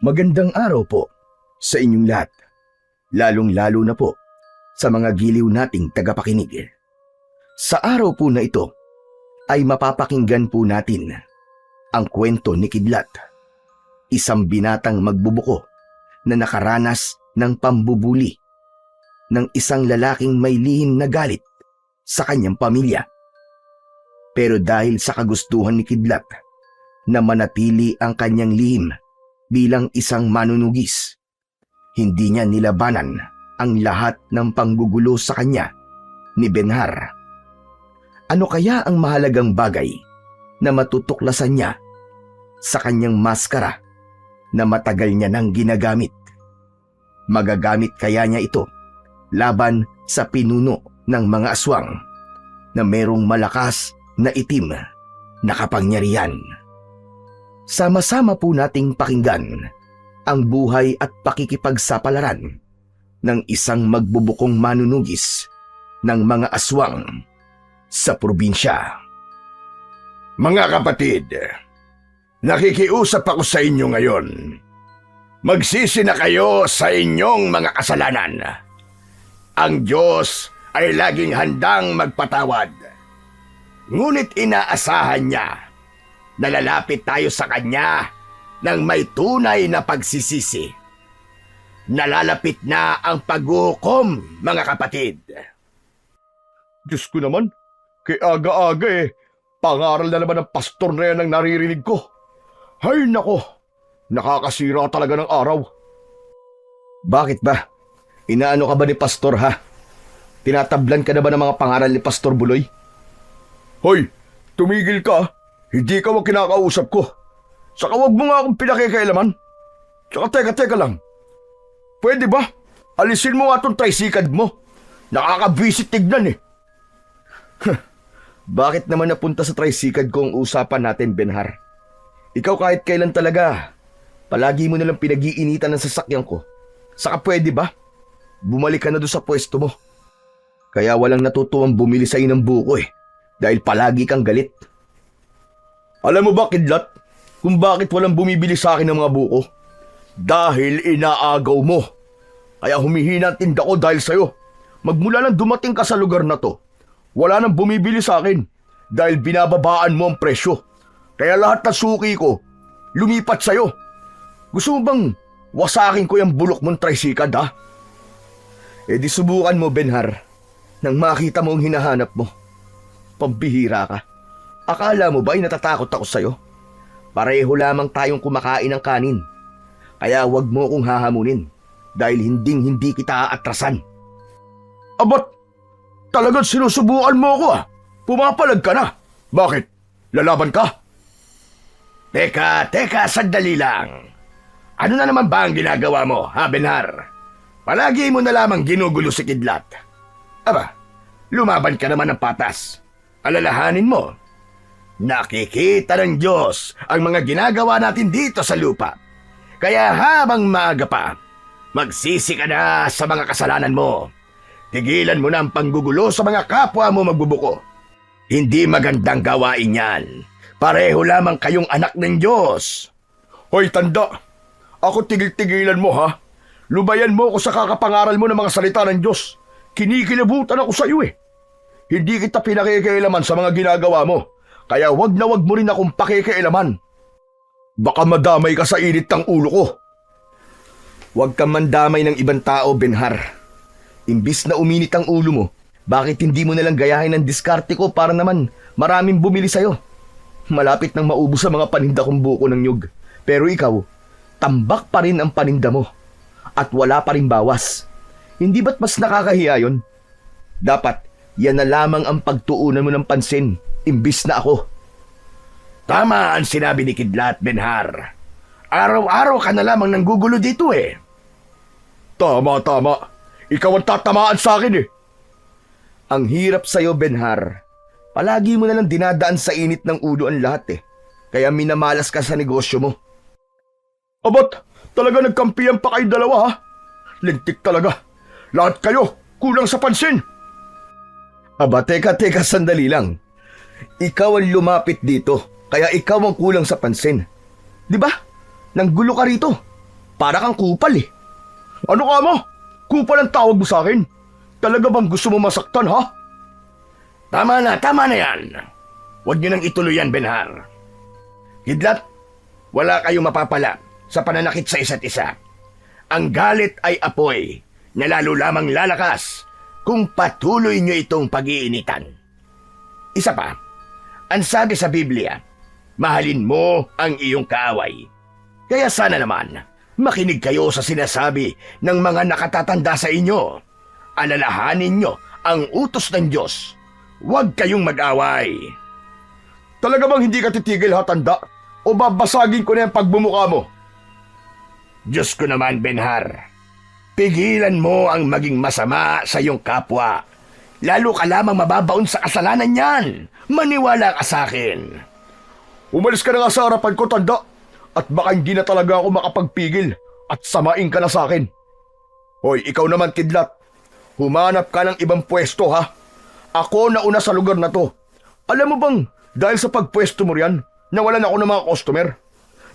Magandang araw po sa inyong lahat, lalong-lalo na po sa mga giliw nating tagapakinig. Sa araw po na ito ay mapapakinggan po natin ang kwento ni Kidlat, isang binatang magbubuko na nakaranas ng pambubuli ng isang lalaking may lihim na galit sa kanyang pamilya. Pero dahil sa kagustuhan ni Kidlat na manatili ang kanyang lihim bilang isang manunugis, hindi niya nilabanan ang lahat ng panggugulo sa kanya ni Benhar. Ano kaya ang mahalagang bagay na matutuklasan niya sa kanyang maskara na matagal niya nang ginagamit? Magagamit kaya niya ito laban sa pinuno ng mga aswang na merong malakas na itim na kapangyarihan? Sama-sama po nating pakinggan ang buhay at pakikipagsapalaran ng isang magbubukong manunugis ng mga aswang sa probinsya. Mga kapatid, nakikiusap ako sa inyo ngayon. Magsisi na kayo sa inyong mga kasalanan. Ang Diyos ay laging handang magpatawad. Ngunit inaasahan niya na lalapit tayo sa Kanya ng may tunay na pagsisisi. Nalalapit na ang paghukom, mga kapatid. Diyos ko naman, kay aga-aga pangaral na naman ng pastor na yan ang naririnig ko. Hay nako, nakakasira talaga ng araw. Bakit ba? Inaano ka ba ni pastor ha? Tinatablan ka na ba ng mga pangaral ni Pastor Buloy? Hoy, tumigil ka. Hindi ka kinakausap ko. Saka wag mo nga akong pinakikailaman. Tsaka teka lang. Pwede ba? Alisin mo nga itong tricycad mo. Nakakabwisit tignan Bakit naman napunta sa tricycad ko ang usapan natin, Benhar? Ikaw kahit kailan talaga, palagi mo nalang pinag-iinitan ng sasakyan ko. Saka pwede ba? Bumalik ka na doon sa pwesto mo. Kaya walang natutuwang bumili sa'yo ng buko dahil palagi kang galit. Alam mo ba, Kidlat, kung bakit walang bumibili sa akin ng mga buko? Dahil inaagaw mo. Kaya humihina ang tinda ko dahil sa'yo. Magmula nang dumating ka sa lugar na to, wala nang bumibili sa akin dahil binababaan mo ang presyo. Kaya lahat ng suki ko, lumipat sa'yo. Gusto mo bang wasakin ko yung bulok mong tricycad, ha? Di subukan mo, Benhar, nang makita mo ang hinahanap mo. Pambihira ka. Akala mo ba ay natatakot ako sa'yo? Pareho lamang tayong kumakain ng kanin. Kaya wag mo akong hahamunin dahil hindi kita aatrasan. Abat, talagang sinusubukan mo ako Pumapalag ka na. Bakit? Lalaban ka? Teka, sandali lang. Ano na naman ba ang ginagawa mo, ha, Benhar? Palagi mo na lamang ginugulo si Kidlat. Aba, lumaban ka naman ng patas. Alalahanin mo, nakikita ng Diyos ang mga ginagawa natin dito sa lupa. Kaya habang maaga pa, magsisi ka na sa mga kasalanan mo. Tigilan mo na ang panggugulo sa mga kapwa mo magbubuko. Hindi magandang gawain yan. Pareho lamang kayong anak ng Diyos. Hoy, tanda. Ako tigil-tigilan mo, ha? Lubayan mo ako sa kakapangaral mo ng mga salita ng Diyos. Kinikilabutan ako sa iyo Hindi kita pinakikialaman sa mga ginagawa mo. Kaya wag na wag mo rin akong pakikialaman. Baka madamay ka sa init ng ulo ko. Huwag kang mandamay ng ibang tao, Benhar. Imbis na uminit ang ulo mo, bakit hindi mo nalang gayahin ang diskarte ko para naman maraming bumili sa'yo? Malapit nang maubos sa mga paninda kong buko ng nyug. Pero ikaw, tambak pa rin ang paninda mo. At wala pa rin bawas. Hindi ba't mas nakakahiya yun? Dapat, yan na lamang ang pagtuunan mo ng pansin, imbis na ako. Tama ang sinabi ni Kidlat, Benhar. Araw-araw ka na lamang nanggugulo dito Tama. Ikaw ang tatamaan sa akin Ang hirap sa'yo, Benhar. Palagi mo nalang dinadaan sa init ng ulo ang lahat Kaya minamalas ka sa negosyo mo. Abat, talaga nagkampihan pa kayong dalawa, ha? Lintik talaga. Lahat kayo, kulang sa pansin. Aba, teka, sandali lang. Ikaw ang lumapit dito, kaya ikaw ang kulang sa pansin. Di ba? Nanggulo ka rito. Para kang kupal eh. Ano ka mo? Kupal ang tawag mo sa akin? Talaga bang gusto mo masaktan ha? Tama na yan. Huwag niyo nang ituloy yan, Benhar. Kidlat, wala kayong mapapala sa pananakit sa isa't isa. Ang galit ay apoy na lalo lamang lalakas kung patuloy niyo itong pag-iinitan. Isa pa, ang sabi sa Biblia, mahalin mo ang iyong kaaway. Kaya sana naman, makinig kayo sa sinasabi ng mga nakatatanda sa inyo. Alalahanin nyo ang utos ng Diyos. Huwag kayong mag-away. Talaga bang hindi ka titigil ha, tanda? O babasagin ko na yung pagbumuka mo? Diyos ko naman, Benhar. Pigilan mo ang maging masama sa iyong kapwa. Lalo ka lamang mababaon sa kasalanan niyan. Maniwala ka sa akin. Umalis ka na nga sa harapan ko, tanda. At baka hindi na talaga ako makapagpigil at samain ka na sa akin. Hoy, ikaw naman, Kidlat. Humanap ka ng ibang pwesto, ha? Ako na una sa lugar na to. Alam mo bang, dahil sa pagpwesto mo riyan, nawalan ako ng mga customer.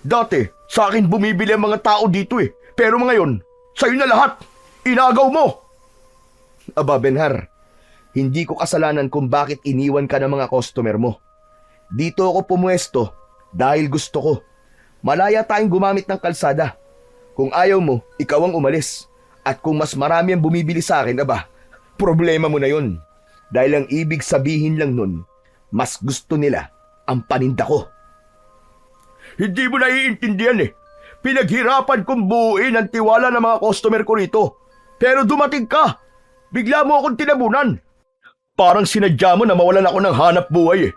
Dati, sa akin bumibili ang mga tao dito eh. Pero ngayon, sa'yo na lahat. Inagaw mo. Aba, Benhar, hindi ko kasalanan kung bakit iniwan ka ng mga customer mo. Dito ako pumwesto dahil gusto ko. Malaya tayong gumamit ng kalsada. Kung ayaw mo, ikaw ang umalis. At kung mas marami ang bumibili sa akin, aba, problema mo na yun. Dahil ang ibig sabihin lang nun, mas gusto nila ang paninda ko. Hindi mo naiintindihan eh. Pinaghirapan kong buuin ang tiwala ng mga customer ko rito. Pero dumating ka. Bigla mo akong tinabunan. Parang sinadya mo na mawalan ako ng hanap buhay eh.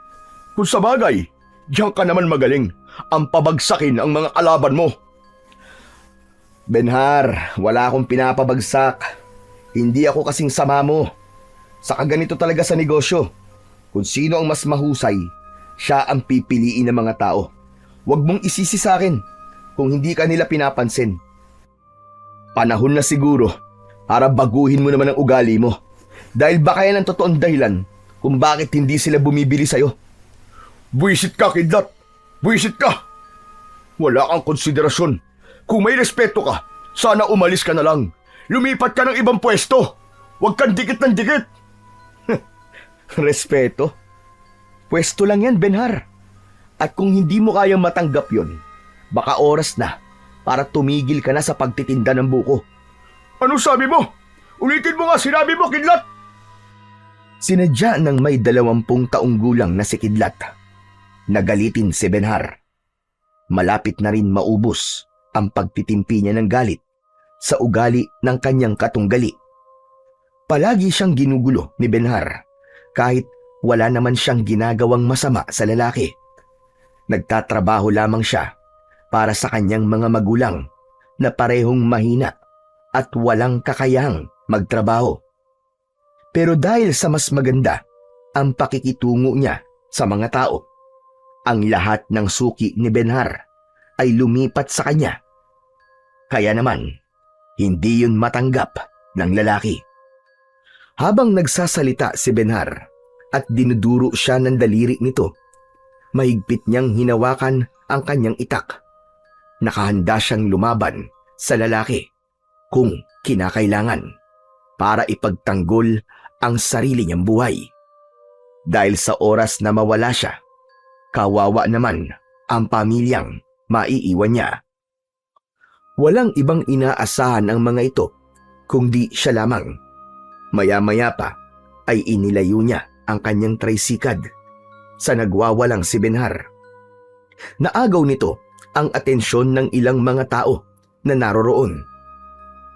Kung sa bagay, diyan ka naman magaling. Ang pabagsakin ang mga kalaban mo. Benhar, wala akong pinapabagsak. Hindi ako kasing sama mo. Saka ganito talaga sa negosyo. Kung sino ang mas mahusay, siya ang pipiliin ng mga tao. Huwag mong isisi sa akin kung hindi ka nila pinapansin. Panahon na siguro para baguhin mo naman ang ugali mo. Dahil baka yan ang totoong dahilan kung bakit hindi sila bumibili sa'yo. Buwisit ka, Kidlat! Buwisit ka! Wala kang konsiderasyon. Kung may respeto ka, sana umalis ka na lang. Lumipat ka ng ibang pwesto. Huwag kang dikit ng dikit. Respeto? Pwesto lang yan, Benhar. At kung hindi mo kayang matanggap yon, baka oras na para tumigil ka na sa pagtitinda ng buko. Ano sabi mo? Ulitin mo nga sinabi mo, Kidlat! Sinadya ng may 20 taong gulang na si Kidlat. Nagalitin si Benhar. Malapit na rin maubos ang pagtitimpi niya ng galit sa ugali ng kanyang katunggali. Palagi siyang ginugulo ni Benhar kahit wala naman siyang ginagawang masama sa lalaki. Nagtatrabaho lamang siya para sa kanyang mga magulang na parehong mahina at walang kakayahang magtrabaho. Pero dahil sa mas maganda ang pakikitungo niya sa mga tao, ang lahat ng suki ni Benhar ay lumipat sa kanya. Kaya naman, hindi yun matanggap ng lalaki. Habang nagsasalita si Benhar at dinuduro siya ng daliri nito, mahigpit niyang hinawakan ang kanyang itak. Nakahanda siyang lumaban sa lalaki kung kinakailangan para ipagtanggol ang sarili niyang buhay. Dahil sa oras na mawala siya, kawawa naman ang pamilyang maiiwan niya. Walang ibang inaasahan ang mga ito kundi siya lamang. Maya-maya pa ay inilayo niya ang kanyang tricycad sa nagwawalang si Benhar. Naagaw nito ang atensyon ng ilang mga tao na naroroon.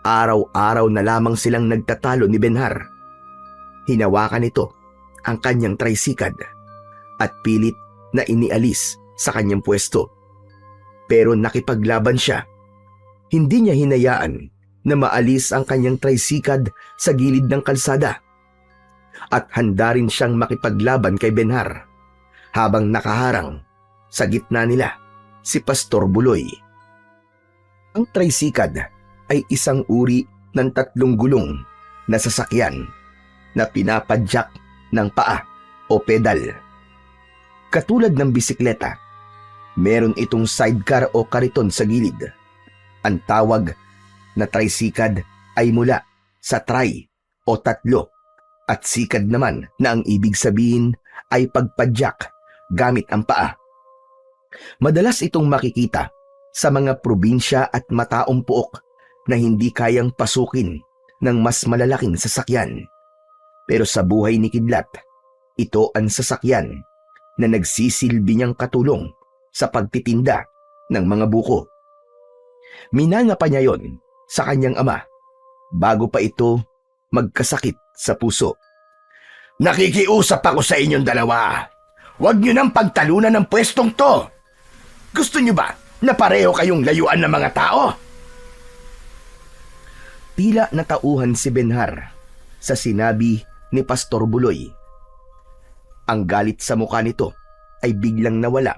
Araw-araw na lamang silang nagtatalo ni Benhar. Hinawakan nito ang kanyang tricycad at pilit na inialis sa kanyang pwesto. Pero nakipaglaban siya. Hindi niya hinayaan na maalis ang kanyang tricycad sa gilid ng kalsada. At handa rin siyang makipaglaban kay Benhar habang nakaharang sa gitna nila si Pastor Buloy. Ang tricycad ay isang uri ng 3 gulong na sasakyan na pinapadyak ng paa o pedal. Katulad ng bisikleta, meron itong sidecar o kariton sa gilid. Ang tawag na trisikad ay mula sa tri o tatlo at sikad naman na ang ibig sabihin ay pagpadyak gamit ang paa. Madalas itong makikita sa mga probinsya at mataong pook na hindi kayang pasukin ng mas malalaking sasakyan. Pero sa buhay ni Kidlat, ito ang sasakyan na nagsisilbi niyang katulong sa pagtitinda ng mga buko. Minana pa niya yon sa kanyang ama bago pa ito magkasakit sa puso. Nakikiusap ako sa inyong dalawa. Huwag niyo nang pagtalunan ng pwestong to. Gusto niyo ba na pareho kayong layuan ng mga tao? Tila natauhan si Benhar sa sinabi ni Pastor Buloy. Ang galit sa mukha nito ay biglang nawala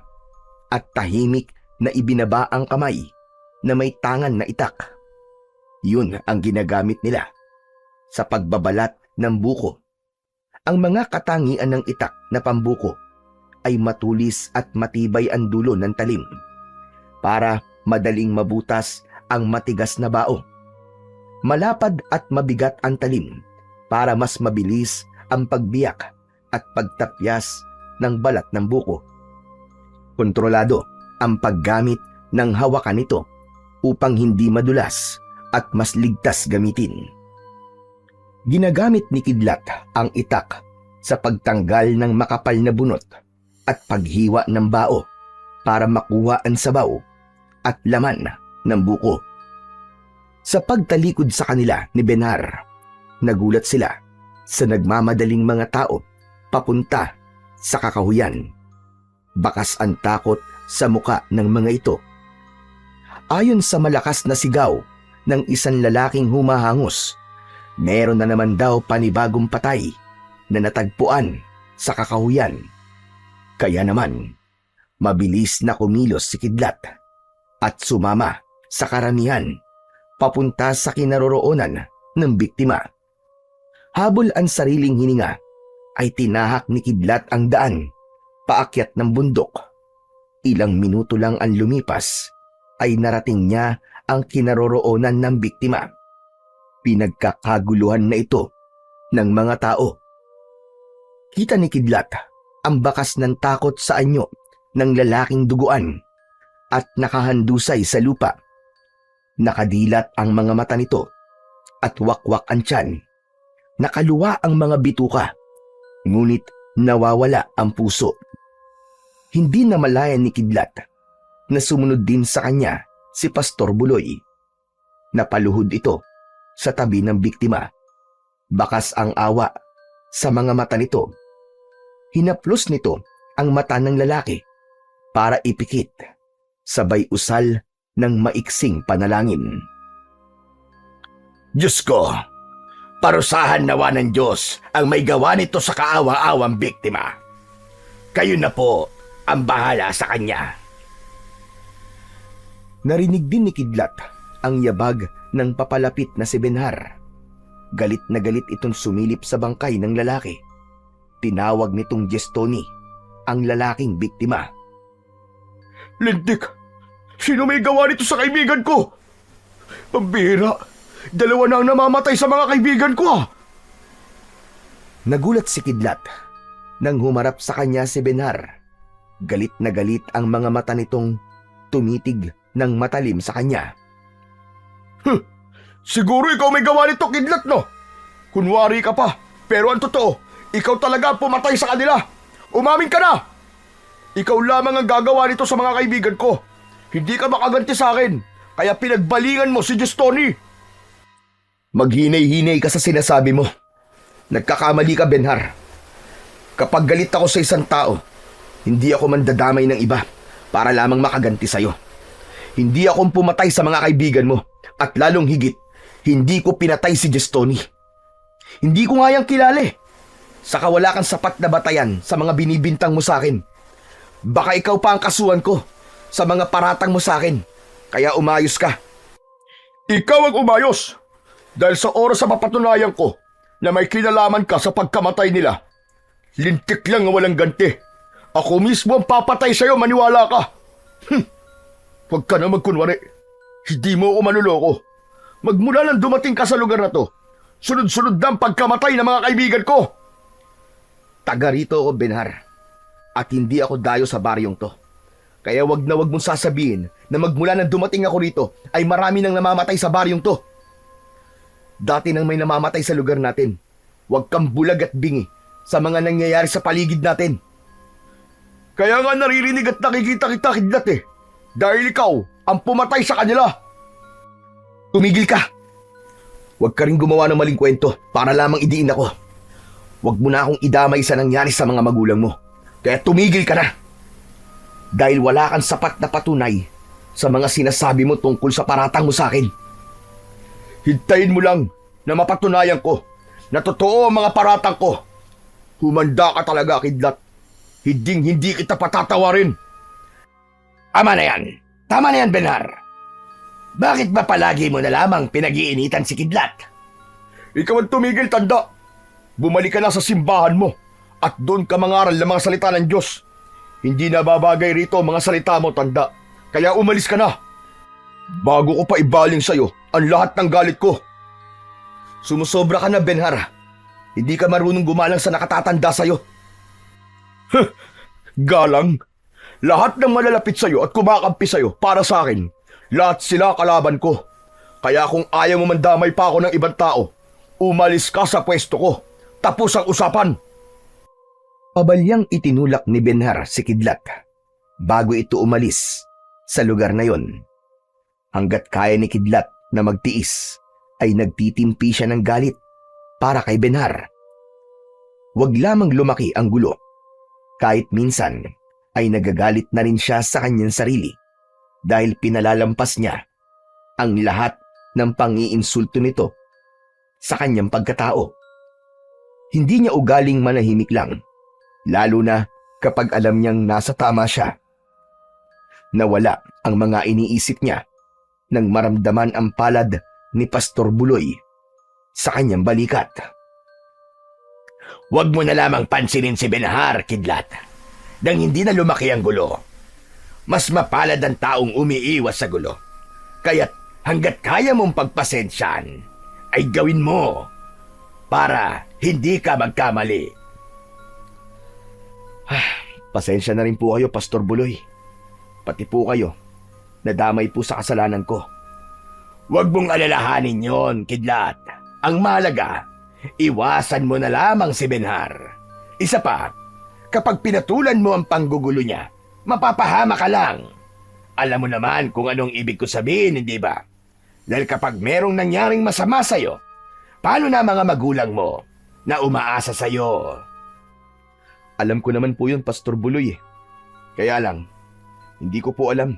at tahimik na ibinaba ang kamay na may tangan na itak. Yun ang ginagamit nila sa pagbabalat ng buko. Ang mga katangian ng itak na pambuko ay matulis at matibay ang dulo ng talim para madaling mabutas ang matigas na bao. Malapad at mabigat ang talim para mas mabilis ang pagbiyak at pagtapyas ng balat ng buko. Kontrolado ang paggamit ng hawakan nito upang hindi madulas at mas ligtas gamitin. Ginagamit ni Kidlat ang itak sa pagtanggal ng makapal na bunot at paghiwa ng bao para makuha ang sabaw at laman ng buko. Sa pagtalikod sa kanila ni Benhar, nagulat sila sa nagmamadaling mga tao papunta sa kakahuyan. Bakas ang takot sa muka ng mga ito. Ayon sa malakas na sigaw ng isang lalaking humahangos, meron na naman daw panibagong patay na natagpuan sa kakahuyan. Kaya naman, mabilis na kumilos si Kidlat at sumama sa karamihan papunta sa kinaroroonan ng biktima. Habol ang sariling hininga, ay tinahak ni Kidlat ang daan paakyat ng bundok. Ilang minuto lang ang lumipas ay narating niya ang kinaroroonan ng biktima. Pinagkakaguluhan na ito ng mga tao. Kita ni Kidlat ang bakas ng takot sa anyo ng lalaking duguan at nakahandusay sa lupa. Nakadilat ang mga mata nito at wakwak ang tiyan. Nakaluwa ang mga bituka, ngunit nawawala ang puso. Hindi namalayan ni Kidlat na sumunod din sa kanya si Pastor Buloy. Napaluhod ito sa tabi ng biktima. Bakas ang awa sa mga mata nito. Hinaplos nito ang mata ng lalaki para ipikit, sabay usal ng maiksing panalangin. Diyos ko, parusahan nawa ng Diyos ang may gawa nito sa kaawa-awang biktima. Kayo na po ang bahala sa kanya. Narinig din ni Kidlat ang yabag ng papalapit na si Benhar. Galit na galit itong sumilip sa bangkay ng lalaki. Tinawag nitong Jestoni ang lalaking biktima. Lintik! Sino may gawa nito sa kaibigan ko? Pambihira! Dalawa na ang namamatay sa mga kaibigan ko! Nagulat si Kidlat nang humarap sa kanya si Benhar. Galit na galit ang mga mata nitong tumitig ng matalim sa kanya. Siguro ikaw may gawa nito, Kidlat, no? Kunwari ka pa, pero ang totoo, ikaw talaga pumatay sa kanila. Umamin ka na! Ikaw lamang ang gagawa nito sa mga kaibigan ko. Hindi ka makaganti sa akin, kaya pinagbalingan mo si Justoni. Maghinay-hinay ka sa sinasabi mo. Nagkakamali ka, Benhar. Kapag galit ako sa isang tao, hindi ako mandadamay ng iba para lamang makaganti sa'yo. Hindi akong pumatay sa mga kaibigan mo at lalong higit, hindi ko pinatay si Justoni. Hindi ko nga yang kilala eh. Saka wala kang sapat na batayan sa mga binibintang mo sa akin. Baka ikaw pa ang kasuhan ko sa mga paratang mo sa akin, kaya umayos ka. Ikaw ang umayos dahil sa oras sa mapatunayan ko na may kinalaman ka sa pagkamatay nila. Lintik lang ang walang ganti. Ako mismo ang papatay sa'yo, maniwala ka. Huwag ka na magkunwari. Hindi mo ako manuloko. Magmula nang dumating ka sa lugar na to, sunod-sunod na ang pagkamatay ng mga kaibigan ko. Taga rito ako, Benhar. At hindi ako dayo sa baryong to. Kaya wag na wag mong sasabihin na magmula nang dumating ako rito ay marami nang namamatay sa baryong to. Dati nang may namamatay sa lugar natin. Huwag kang bulag at bingi sa mga nangyayari sa paligid natin. Kaya nga naririnig at nakikita kita, Kidlat eh. Dahil ikaw ang pumatay sa kanila. Tumigil ka! Huwag ka rin gumawa ng maling kwento para lamang idiin ako. Huwag mo na akong idamay sa nangyari sa mga magulang mo. Kaya tumigil ka na! Dahil wala kang sapat na patunay sa mga sinasabi mo tungkol sa paratang mo sa akin. Hintayin mo lang na mapatunayan ko na totoo ang mga paratang ko. Humanda ka talaga, Kidlat. Hindi kita patatawarin. Tama na yan. Tama na yan, Benhar. Bakit ba palagi mo na lamang pinag-iinitan si Kidlat? Ikaw ang tumigil, tanda. Bumalik ka na sa simbahan mo at doon ka mangaral ng mga salita ng Diyos. Hindi na babagay rito ang mga salita mo, tanda. Kaya umalis ka na. Bago ko pa ibaling sa'yo ang lahat ng galit ko. Sumusobra ka na, Benhar. Hindi ka marunong gumalang sa nakatatanda sa'yo. Galang? Lahat ng malalapit sa'yo at kumakampi sa'yo para sa akin, lahat sila kalaban ko. Kaya kung ayaw mo mandamay pa ako ng ibang tao, umalis ka sa pwesto ko. Tapos ang usapan. Pabalyang itinulak ni Benhar si Kidlat bago ito umalis sa lugar na yon. Hanggat kaya ni Kidlat na magtiis, ay nagtitimpi siya ng galit para kay Benhar. Huwag lamang lumaki ang gulo. Kahit minsan ay nagagalit na rin siya sa kanyang sarili dahil pinalalampas niya ang lahat ng pang-iinsulto nito sa kanyang pagkatao. Hindi niya ugaling manahimik lang, lalo na kapag alam niyang nasa tama siya. Nawala ang mga iniisip niya nang maramdaman ang palad ni Pastor Buloy sa kanyang balikat. Huwag mo na lamang pansinin si Benhar, Kidlat, nang hindi na lumaki ang gulo. Mas mapalad ang taong umiiwas sa gulo. Kaya't hanggat kaya mong pagpasensyahan, ay gawin mo para hindi ka magkamali. Pasensya na rin po kayo, Pastor Buloy. Pati po kayo, nadamay po sa kasalanan ko. Huwag mong alalahanin yon, Kidlat. Ang mahalaga, iwasan mo na lamang si Benhar. Isa pa, kapag pinatulan mo ang panggugulo niya, mapapahama ka lang. Alam mo naman kung anong ibig ko sabihin, hindi ba? Dahil kapag merong nangyaring masama sa'yo, paano na mga magulang mo na umaasa sa'yo? Alam ko naman po yun, Pastor Buloy. Kaya lang, hindi ko po alam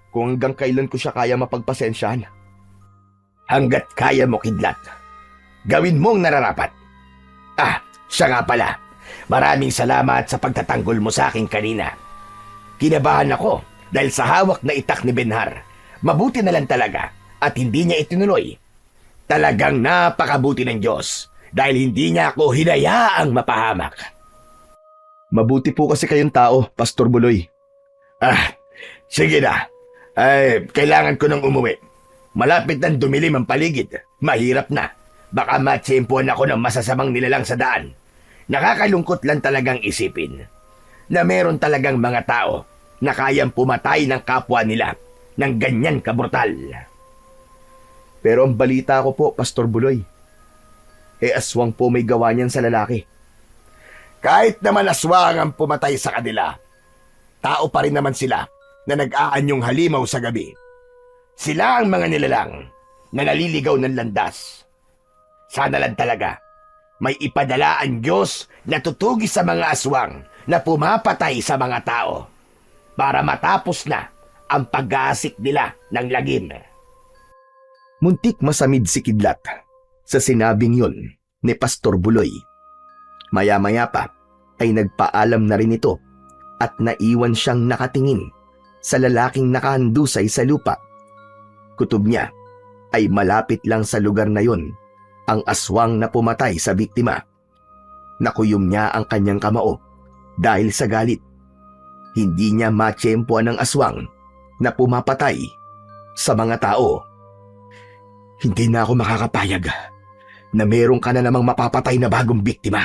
kung hanggang kailan ko siya kaya mapagpasensyahan. Hanggat kaya mo, Kidlat, gawin mong nararapat. Siya nga pala. Maraming salamat sa pagtatanggol mo sa akin kanina. Kinabahan ako dahil sa hawak na itak ni Benhar. Mabuti na lang talaga at hindi niya itinuloy. Talagang napakabuti ng Diyos dahil hindi niya ako hinayaang mapahamak. Mabuti po kasi kayong tao, Pastor Buloy. Sige na. Kailangan ko nang umuwi. Malapit nang dumilim ang paligid. Mahirap na. Baka matsempuan ako ng masasamang nilalang sa daan. Nakakalungkot lang talagang isipin na meron talagang mga tao na kayang pumatay ng kapwa nila ng ganyan kabrutal. Pero ang balita ko po, Pastor Buloy, aswang po may gawa niyan sa lalaki. Kahit naman aswang ang pumatay sa kanila, tao pa rin naman sila na nag-aanyong halimaw sa gabi. Sila ang mga nilalang na naliligaw ng landas. Sana lang talaga may ipadala ang Diyos na tutugis sa mga aswang na pumapatay sa mga tao para matapos na ang pag-aasik nila ng lagim. Muntik masamid si Kidlat sa sinabing yun ni Pastor Buloy. Maya-maya pa ay nagpaalam na rin ito at naiwan siyang nakatingin sa lalaking nakahandusay sa lupa. Kutob niya ay malapit lang sa lugar na yon ang aswang na pumatay sa biktima. Nakuyom niya ang kanyang kamao dahil sa galit. Hindi niya matsyempoan ng aswang na pumapatay sa mga tao. Hindi na ako makakapayag na meron ka na namang mapapatay na bagong biktima.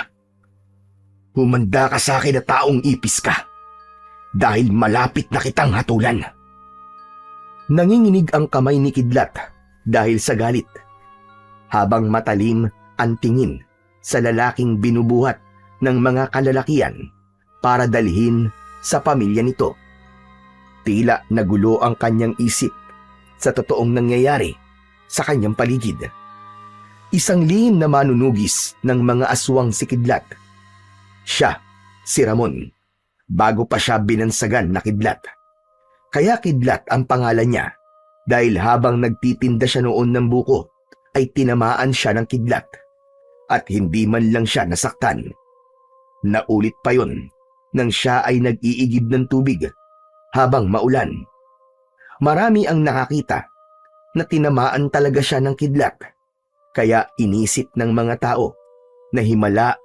Humanda ka sa akin na taong ipis ka dahil malapit na kitang hatulan. Nanginginig ang kamay ni Kidlat dahil sa galit, habang matalim ang tingin sa lalaking binubuhat ng mga kalalakian para dalhin sa pamilya nito. Tila nagulo ang kanyang isip sa totoong nangyayari sa kanyang paligid. Isang lihim na manunugis ng mga aswang si Kidlat. Siya, si Ramon, bago pa siya binansagan na Kidlat. Kaya Kidlat ang pangalan niya dahil habang nagtitinda siya noon ng buko ay tinamaan siya ng kidlat at hindi man lang siya nasaktan. Naulit pa yon nang siya ay nag-iigib ng tubig habang maulan. Marami ang nakakita na tinamaan talaga siya ng kidlat, kaya inisip ng mga tao na himala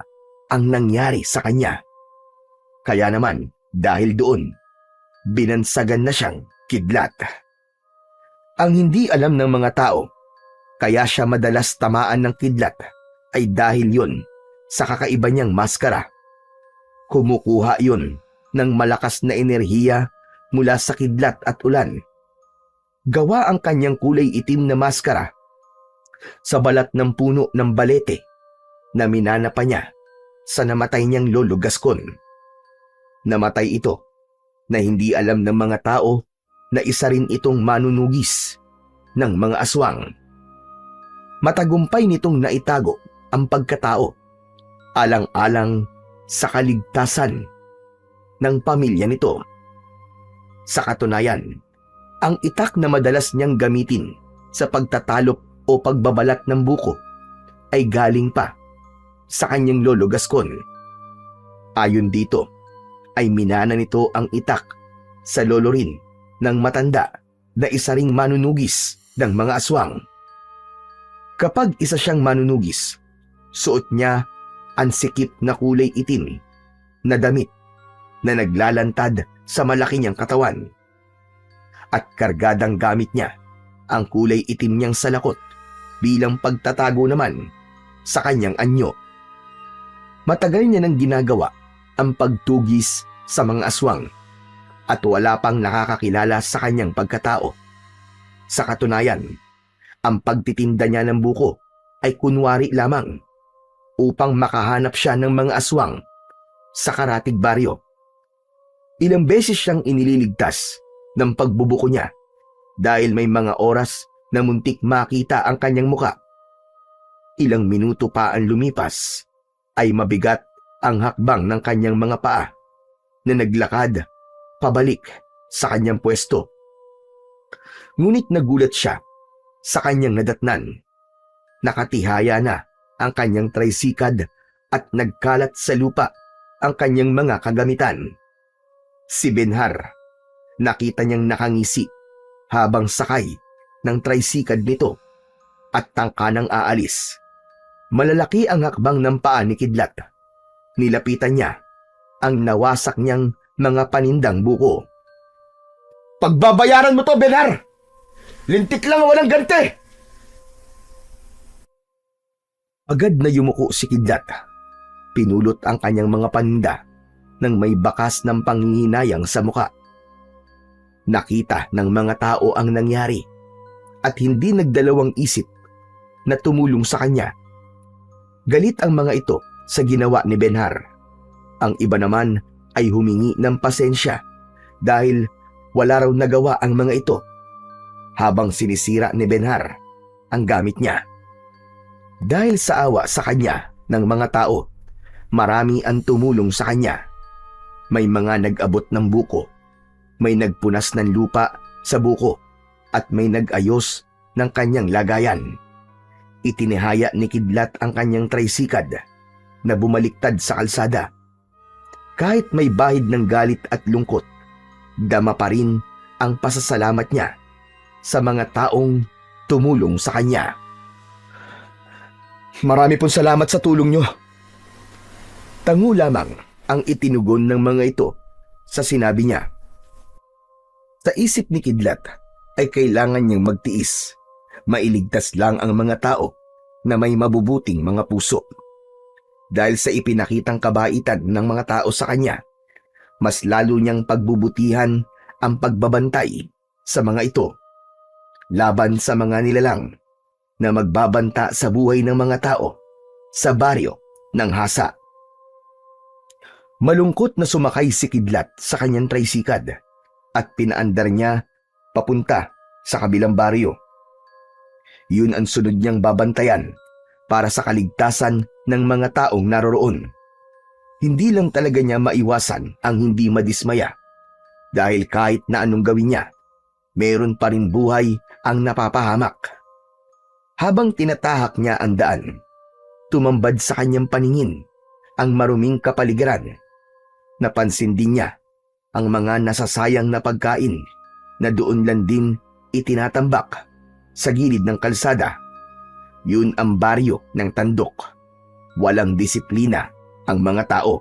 ang nangyari sa kanya. Kaya naman dahil doon, binansagan na siyang kidlat. Ang hindi alam ng mga tao kaya siya madalas tamaan ng kidlat ay dahil yon sa kakaiba niyang maskara. Kumukuha yon ng malakas na enerhiya mula sa kidlat at ulan. Gawa ang kanyang kulay itim na maskara sa balat ng puno ng balete na minana pa niya sa namatay niyang lolo Gascon. Namatay ito na hindi alam ng mga tao na isa rin itong manunugis ng mga aswang. Matagumpay nitong naitago ang pagkatao, alang-alang sa kaligtasan ng pamilya nito. Sa katunayan, ang itak na madalas niyang gamitin sa pagtatalop o pagbabalat ng buko ay galing pa sa kanyang lolo Gascon. Ayon dito, ay minana nito ang itak sa lolo rin ng matanda na isa ring manunugis ng mga aswang. Kapag isa siyang manunugis, suot niya ang sikip na kulay itim na damit na naglalantad sa malaki niyang katawan. At kargadang gamit niya ang kulay itim niyang salakot bilang pagtatago naman sa kanyang anyo. Matagal niya nang ginagawa ang pagtugis sa mga aswang at wala pang nakakakilala sa kanyang pagkatao. Sa katunayan, ang pagtitinda niya ng buko ay kunwari lamang upang makahanap siya ng mga aswang sa karatig baryo. Ilang beses siyang inililigtas ng pagbubuko niya dahil may mga oras na muntik makita ang kanyang muka. Ilang minuto pa ang lumipas ay mabigat ang hakbang ng kanyang mga paa na naglakad pabalik sa kanyang pwesto. Ngunit nagulat siya sa kanyang nadatnan. Nakatihaya na ang kanyang tricycad at nagkalat sa lupa ang kanyang mga kagamitan. Si Benhar, nakita niyang nakangisi habang sakay ng tricycad nito at tangka ng aalis. Malalaki ang hakbang ng paa ni Kidlat. Nilapitan niya ang nawasak niyang mga panindang buko. Pagbabayaran mo to, Benhar! Lintik lang walang ganti! Agad na yumuko si Kidlat. Pinulot ang kanyang mga paninda nang may bakas ng panghihinayang sa muka. Nakita ng mga tao ang nangyari at hindi nagdalawang isip na tumulong sa kanya. Galit ang mga ito sa ginawa ni Benhar. Ang iba naman ay humingi ng pasensya dahil wala raw nagawa ang mga ito habang sinisira ni Benhar ang gamit niya. Dahil sa awa sa kanya ng mga tao, marami ang tumulong sa kanya. May mga nag-abot ng buko, may nagpunas ng lupa sa buko, at may nag-ayos ng kanyang lagayan. Itinihaya ni Kidlat ang kanyang tricycad na bumaliktad sa kalsada. Kahit may bahid ng galit at lungkot, dama pa rin ang pasasalamat niya sa mga taong tumulong sa kanya. Marami pong salamat sa tulong nyo. Tango lamang ang itinugon ng mga ito sa sinabi niya. Sa isip ni Kidlat ay kailangan niyang magtiis. Mailigtas lang ang mga tao na may mabubuting mga puso. Dahil sa ipinakitang kabaitan ng mga tao sa kanya, mas lalo niyang pagbubutihan ang pagbabantay sa mga ito laban sa mga nilalang na magbabanta sa buhay ng mga tao sa baryo ng Hasa. Malungkot na sumakay si Kidlat sa kanyang tricycad at pinaandar niya papunta sa kabilang baryo. Yun ang sunod niyang babantayan para sa kaligtasan ng mga taong naroroon. Hindi lang talaga niya maiwasan ang hindi madismaya dahil kahit na anong gawin niya, meron pa rin buhay ang napapahamak. Habang tinatahak niya ang daan, tumambad sa kanyang paningin ang maruming kapaligiran. Napansin din niya ang mga nasasayang na pagkain na doon lang din itinatambak sa gilid ng kalsada. Yun ang baryo ng Tandok. Walang disiplina ang mga tao.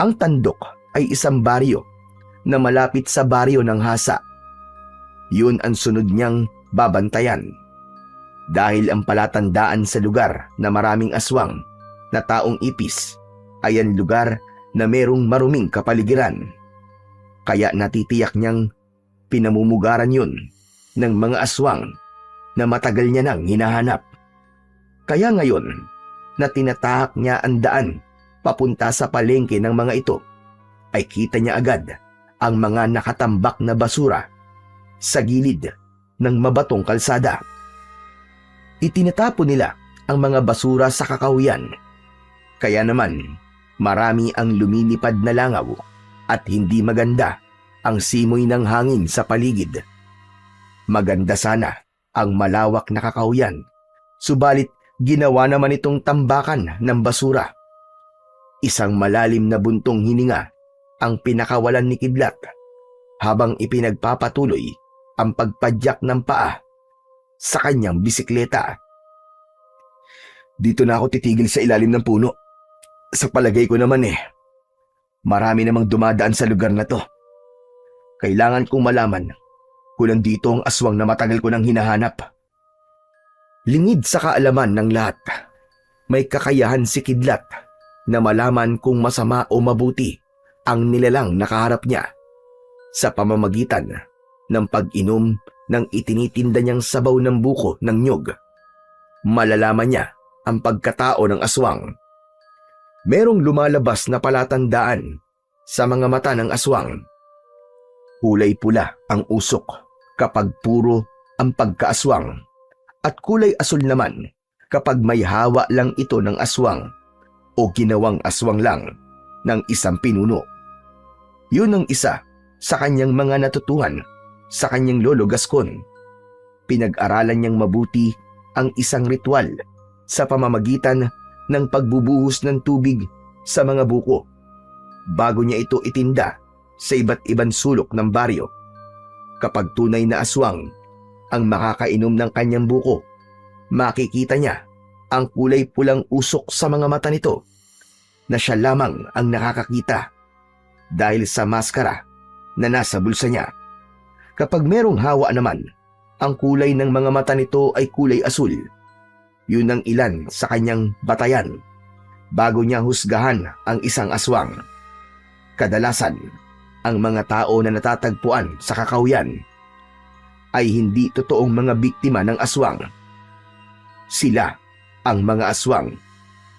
Ang Tandok ay isang baryo na malapit sa baryo ng Hasa. Yun ang sunod niyang babantayan. Dahil ang palatandaan sa lugar na maraming aswang na taong ipis ay ang lugar na merong maruming kapaligiran. Kaya natitiyak niyang pinamumugaran yun ng mga aswang na matagal niya nang hinahanap. Kaya ngayon na tinatahak niya ang daan papunta sa palengke ng mga ito, ay kita niya agad ang mga nakatambak na basura sa gilid ng mabatong kalsada. Itinatapon nila ang mga basura sa kakahuyan. Kaya naman, marami ang lumilipad na langaw at hindi maganda ang simoy ng hangin sa paligid. Maganda sana ang malawak na kakahuyan, subalit ginawa naman itong tambakan ng basura. Isang malalim na buntong hininga ang pinakawalan ni Kidlat habang ipinagpapatuloy ang pagpadyak ng paa sa kanyang bisikleta. Dito na ako titigil sa ilalim ng puno. Sa palagay ko naman marami namang dumadaan sa lugar na to. Kailangan kong malaman kung nandito ang aswang na matagal ko nang hinahanap. Lingid sa kaalaman ng lahat, may kakayahan si Kidlat na malaman kung masama o mabuti ang nilalang nakaharap niya sa pamamagitan ng pag-inom ng itinitinda niyang sabaw ng buko ng nyog. Malalaman niya ang pagkatao ng aswang. Merong lumalabas na palatandaan sa mga mata ng aswang. Kulay pula ang usok kapag puro ang pagkaaswang at kulay asul naman kapag may hawa lang ito ng aswang o ginawang aswang lang ng isang pinuno. Yun ang isa sa kanyang mga natutuhan sa kanyang lolo Gascon. Pinag-aralan niyang mabuti ang isang ritual sa pamamagitan ng pagbubuhos ng tubig sa mga buko bago niya ito itinda sa iba't ibang sulok ng baryo. Kapag tunay na aswang ang makakainom ng kanyang buko, makikita niya ang kulay pulang usok sa mga mata nito na siya lamang ang nakakakita dahil sa maskara na nasa bulsa niya. Kapag merong hawa naman, ang kulay ng mga mata nito ay kulay asul. Yun ang ilan sa kanyang batayan bago niya husgahan ang isang aswang. Kadalasan, ang mga tao na natatagpuan sa kakahuyan ay hindi totoong mga biktima ng aswang. Sila ang mga aswang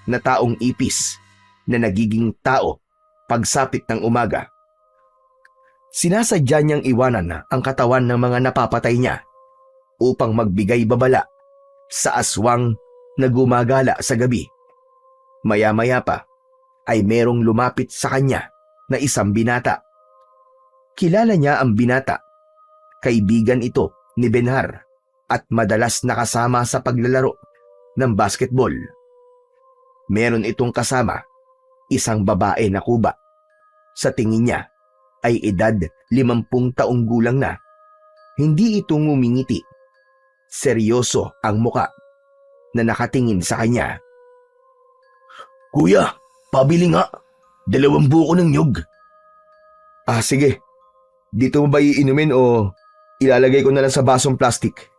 na taong ipis na nagiging tao pagsapit ng umaga. Sinasadya niyang iwanan ang katawan ng mga napapatay niya upang magbigay babala sa aswang na gumagala sa gabi. Maya-maya pa ay merong lumapit sa kanya na isang binata. Kilala niya ang binata. Kaibigan ito ni Benhar at madalas nakasama sa paglalaro ng basketball. Meron itong kasama, isang babae na kuba. Sa tingin niya ay edad 50 taong gulang na. Hindi ito ngumingiti. Seryoso ang muka na nakatingin sa kanya. Kuya, pabili nga. 2 buko ng nyog. Sige. Dito mo ba iinumin o Ilalagay ko na lang sa basong plastic.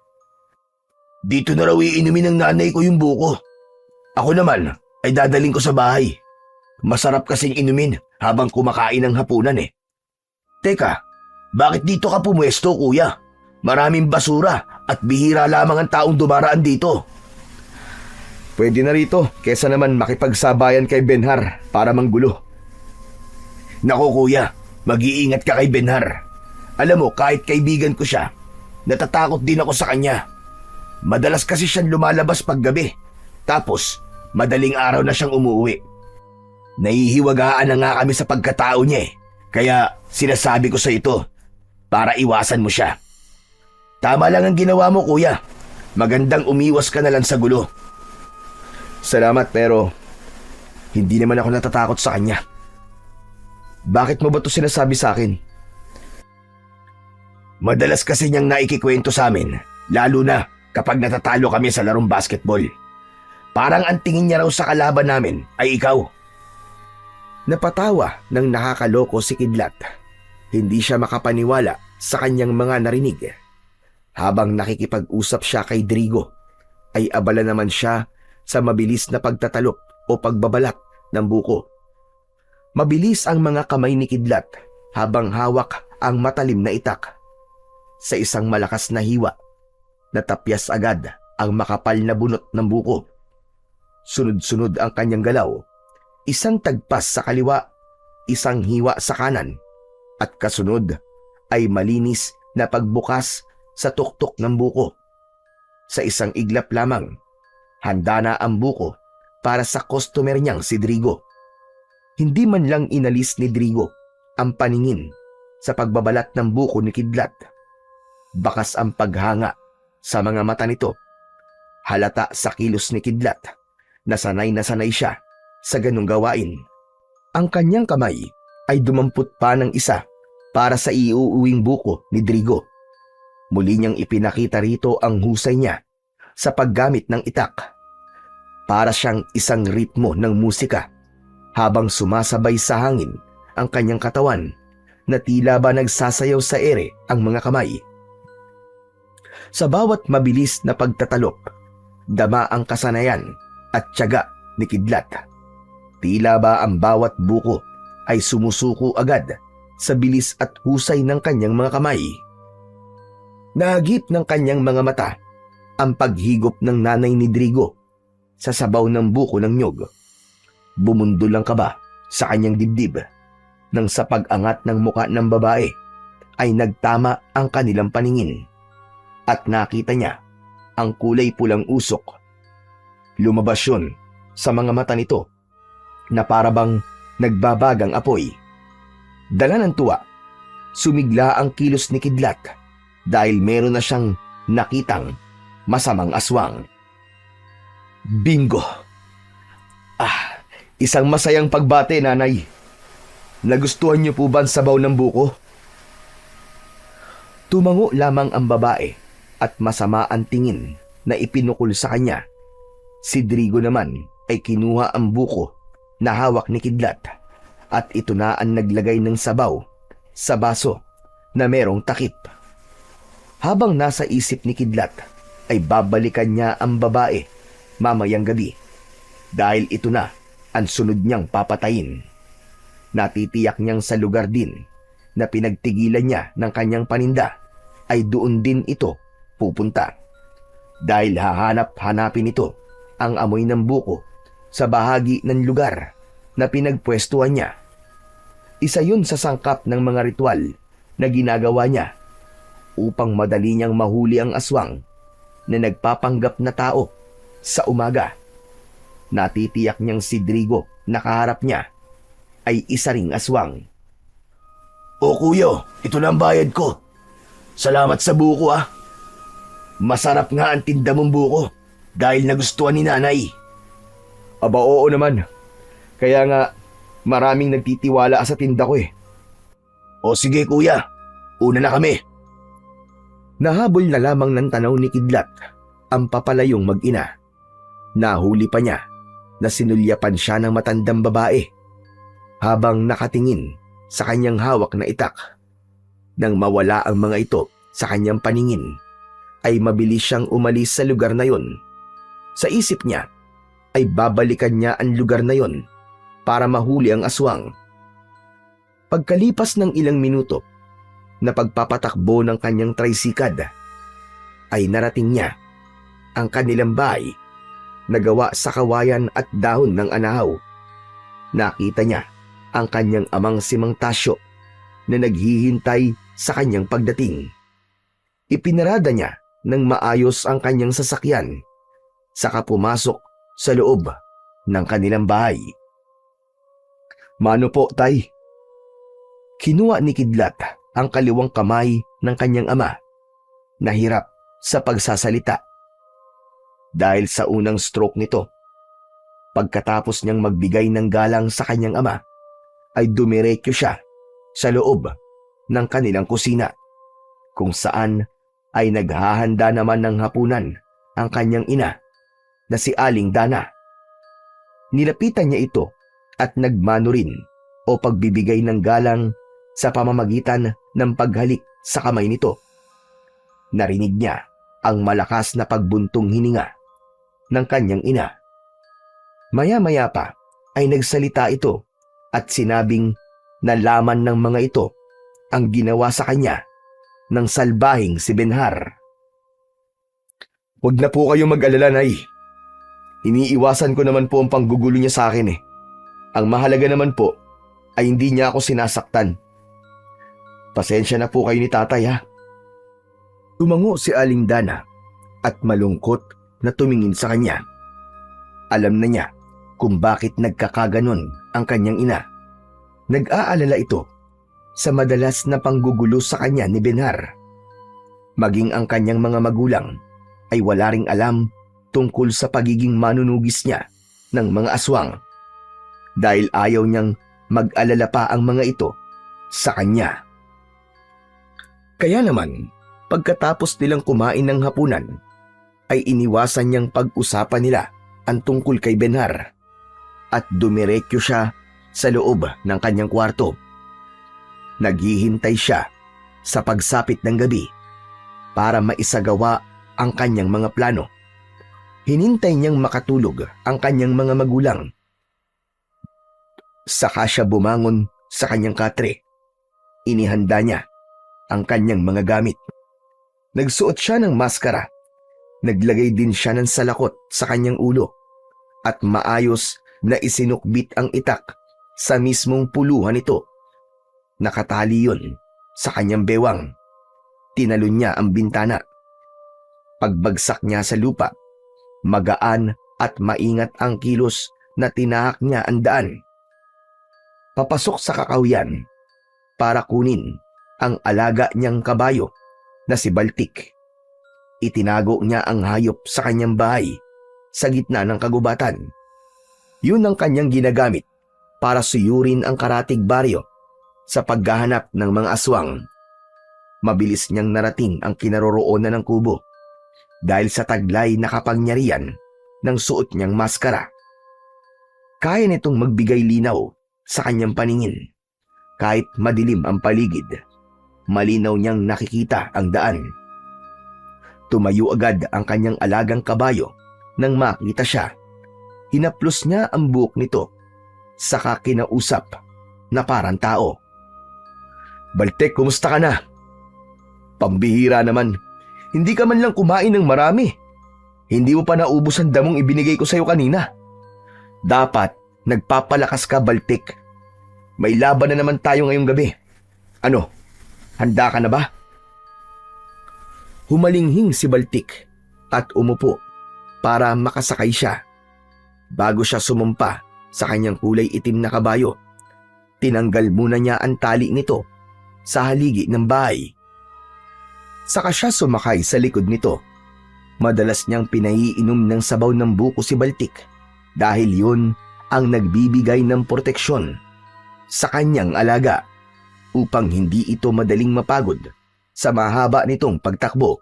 Dito na raw iinumin ng nanay ko yung buko. Ako naman ay dadaling ko sa bahay. Masarap kasing inumin habang kumakain ng hapunan eh. Teka, bakit dito ka pumwesto kuya? Maraming basura at bihira lamang ang taong dumaraan dito. Pwede na rito, kesa naman makipagsabayan kay Benhar para manggulo. Nako kuya, mag-iingat ka kay Benhar. Alam mo, kahit kaibigan ko siya, natatakot din ako sa kanya. Madalas kasi siyang lumalabas paggabi. Tapos, madaling araw na siyang umuwi. Nahihiwagaan na nga kami sa pagkatao niya eh. Kaya sinasabi ko sa ito, para iwasan mo siya. Tama lang ang ginawa mo kuya. Magandang umiwas ka na lang sa gulo. Salamat pero hindi naman ako natatakot sa kanya. Bakit mo ba ito sinasabi sa akin? Madalas kasi niyang naikikwento sa amin, lalo na kapag natatalo kami sa larong basketball. Parang ang tingin niya raw sa kalaban namin ay ikaw. Napatawa ng nakakaloko si Kidlat. Hindi siya makapaniwala sa kanyang mga narinig. Habang nakikipag-usap siya kay Drigo, ay abala naman siya sa mabilis na pagtatalok o pagbabalat ng buko. Mabilis ang mga kamay ni Kidlat habang hawak ang matalim na itak. Sa isang malakas na hiwa, natapyas agad ang makapal na bunot ng buko. Sunod-sunod ang kanyang galaw, isang tagpas sa kaliwa, isang hiwa sa kanan, at kasunod ay malinis na pagbukas sa tuktok ng buko. Sa isang iglap lamang, handa na ang buko para sa customer niyang si Drigo. Hindi man lang inalis ni Drigo ang paningin sa pagbabalat ng buko ni Kidlat. Bakas ang paghanga sa mga mata nito. Halata sa kilos ni Kidlat na sanay siya sa ganung gawain. Ang kanyang kamay ay dumampot pa ng isa para sa iuuwing buko ni Drigo. Muli niyang ipinakita rito ang husay niya sa paggamit ng itak. Para siyang isang ritmo ng musika habang sumasabay sa hangin ang kanyang katawan na tila ba nagsasayaw sa ere ang mga kamay. Sa bawat mabilis na pagtatalok, dama ang kasanayan at tiyaga ni Kidlat. Tila ba ang bawat buko ay sumusuko agad sa bilis at husay ng kanyang mga kamay. Nahagip ng kanyang mga mata ang paghigop ng nanay ni Drigo sa sabaw ng buko ng nyog. Bumundol ang kaba sa kanyang dibdib nang sa pag-angat ng muka ng babae ay nagtama ang kanilang paningin at nakita niya ang kulay pulang usok. Lumabas yun sa mga mata nito na parabang nagbabagang apoy. Dala ng tuwa, sumigla ang kilos ni Kidlat dahil meron na siyang nakitang masamang aswang. Bingo! Isang masayang pagbate, nanay. Nagustuhan niyo po ba ang sabaw ng buko? Tumango lamang ang babae at masama ang tingin na ipinukol sa kanya. Si Drigo naman ay kinuha ang buko na hawak ni Kidlat at ito na ang naglagay ng sabaw sa baso na merong takip. Habang nasa isip ni Kidlat ay babalikan niya ang babae mamayang gabi dahil ito na ang sunod niyang papatayin. Natitiyak niyang sa lugar din na pinagtigilan niya ng kanyang paninda ay doon din ito pupunta dahil hahanap-hanapin ito ang amoy ng buko sa bahagi ng lugar na pinagpwestuhan niya. Isa yun sa sangkap ng mga ritual na ginagawa niya upang madali niyang mahuli ang aswang na nagpapanggap na tao sa umaga. Natitiyak niyang si Drigo na kaharap niya ay isa ring aswang. O kuya, ito na ang bayad ko. Salamat sa buko ah. Masarap nga ang tinda mong buko dahil nagustuhan ni nanay. Aba oo naman. Kaya nga maraming nagtitiwala sa tinda ko eh. O sige kuya, una na kami. Nahabol na lamang ng tanaw ni Kidlat ang papalayong mag-ina. Nahuli pa niya na sinulyapan siya ng matandang babae habang nakatingin sa kanyang hawak na itak. Nang mawala ang mga ito sa kanyang paningin ay mabilis siyang umalis sa lugar na yon. Sa isip niya ay babalikan niya ang lugar na yon para mahuli ang aswang. Pagkalipas ng ilang minuto na pagpapatakbo ng kanyang tricycad ay narating niya ang kanilang bahay na gawa sa kawayan at dahon ng anahaw. Nakita niya ang kanyang amang si Mang Tasyo na naghihintay sa kanyang pagdating. Ipinarada niya ng maayos ang kanyang sasakyan, saka pumasok sa loob ng kanilang bahay. "Mano po, tay?" Kinuha ni Kidlat ang kaliwang kamay ng kanyang ama, nahirap sa pagsasalita. Dahil sa unang stroke nito, pagkatapos niyang magbigay ng galang sa kanyang ama, ay dumiretso siya sa loob ng kanilang kusina, kung saan ay naghahanda naman ng hapunan ang kanyang ina na si Aling Dana. Nilapitan niya ito at nagmano rin o pagbibigay ng galang sa pamamagitan ng paghalik sa kamay nito. Narinig niya ang malakas na pagbuntong hininga ng kanyang ina. Maya-maya pa ay nagsalita ito at sinabing nalaman ng mga ito ang ginawa sa kanya ng salbahing si Benhar. "Huwag na po kayong mag-alala, Nay. Iniiwasan ko naman po ang panggugulo niya sa akin eh. Ang mahalaga naman po ay hindi niya ako sinasaktan. Pasensya na po kayo ni tatay, ha." Tumango si Aling Dana at malungkot na tumingin sa kanya. Alam na niya kung bakit nagkakaganon ang kanyang ina. Nag-aalala ito sa madalas na panggugulo sa kanya ni Benhar. Maging ang kanyang mga magulang ay wala ring alam tungkol sa pagiging manunugis niya ng mga aswang, dahil ayaw niyang mag-alala pa ang mga ito sa kanya. Kaya naman, pagkatapos nilang kumain ng hapunan, ay iniwasan niyang pag-usapan nila ang tungkol kay Benhar at dumiretso siya sa loob ng kanyang kwarto. Naghihintay siya sa pagsapit ng gabi para maisagawa ang kanyang mga plano. Hinintay niyang makatulog ang kanyang mga magulang. Saka siya bumangon sa kanyang katre. Inihanda niya ang kanyang mga gamit. Nagsuot siya ng maskara. Naglagay din siya ng salakot sa kanyang ulo at maayos na isinukbit ang itak sa mismong puluhan nito. Nakatali yun sa kanyang bewang. Tinalon niya ang bintana. Pagbagsak niya sa lupa, magaan at maingat ang kilos na tinahak niya ang daan. Papasok sa kakawyan para kunin ang alaga niyang kabayo na si Baltik. Itinago niya ang hayop sa kanyang bahay sa gitna ng kagubatan. Yun ang kanyang ginagamit para suyurin ang karatig baryo sa paghahanap ng mga aswang. Mabilis niyang narating ang kinaroroonan ng kubo dahil sa taglay na kapangyarihan ng suot niyang maskara. Kaya nitong magbigay linaw sa kanyang paningin. Kahit madilim ang paligid, malinaw niyang nakikita ang daan. Tumayo agad ang kanyang alagang kabayo nang makita siya. Hinaplos niya ang buhok nito, saka kinausap na parang tao. "Baltek, kumusta ka na? Pambihira naman, hindi ka man lang kumain ng marami. Hindi mo pa naubos ang damong ibinigay ko sa'yo kanina. Dapat nagpapalakas ka, Baltek. May laban na naman tayo ngayong gabi. Ano, handa ka na ba?" Humalinghing si Baltik at umupo para makasakay siya. Bago siya sumumpa sa kanyang kulay itim na kabayo, tinanggal muna niya ang tali nito sa haligi ng bahay. Saka siya sumakay sa likod nito. Madalas niyang pinaiinom ng sabaw ng buko si Baltik dahil yun ang nagbibigay ng proteksyon sa kanyang alaga upang hindi ito madaling mapagod sa mahaba nitong pagtakbo.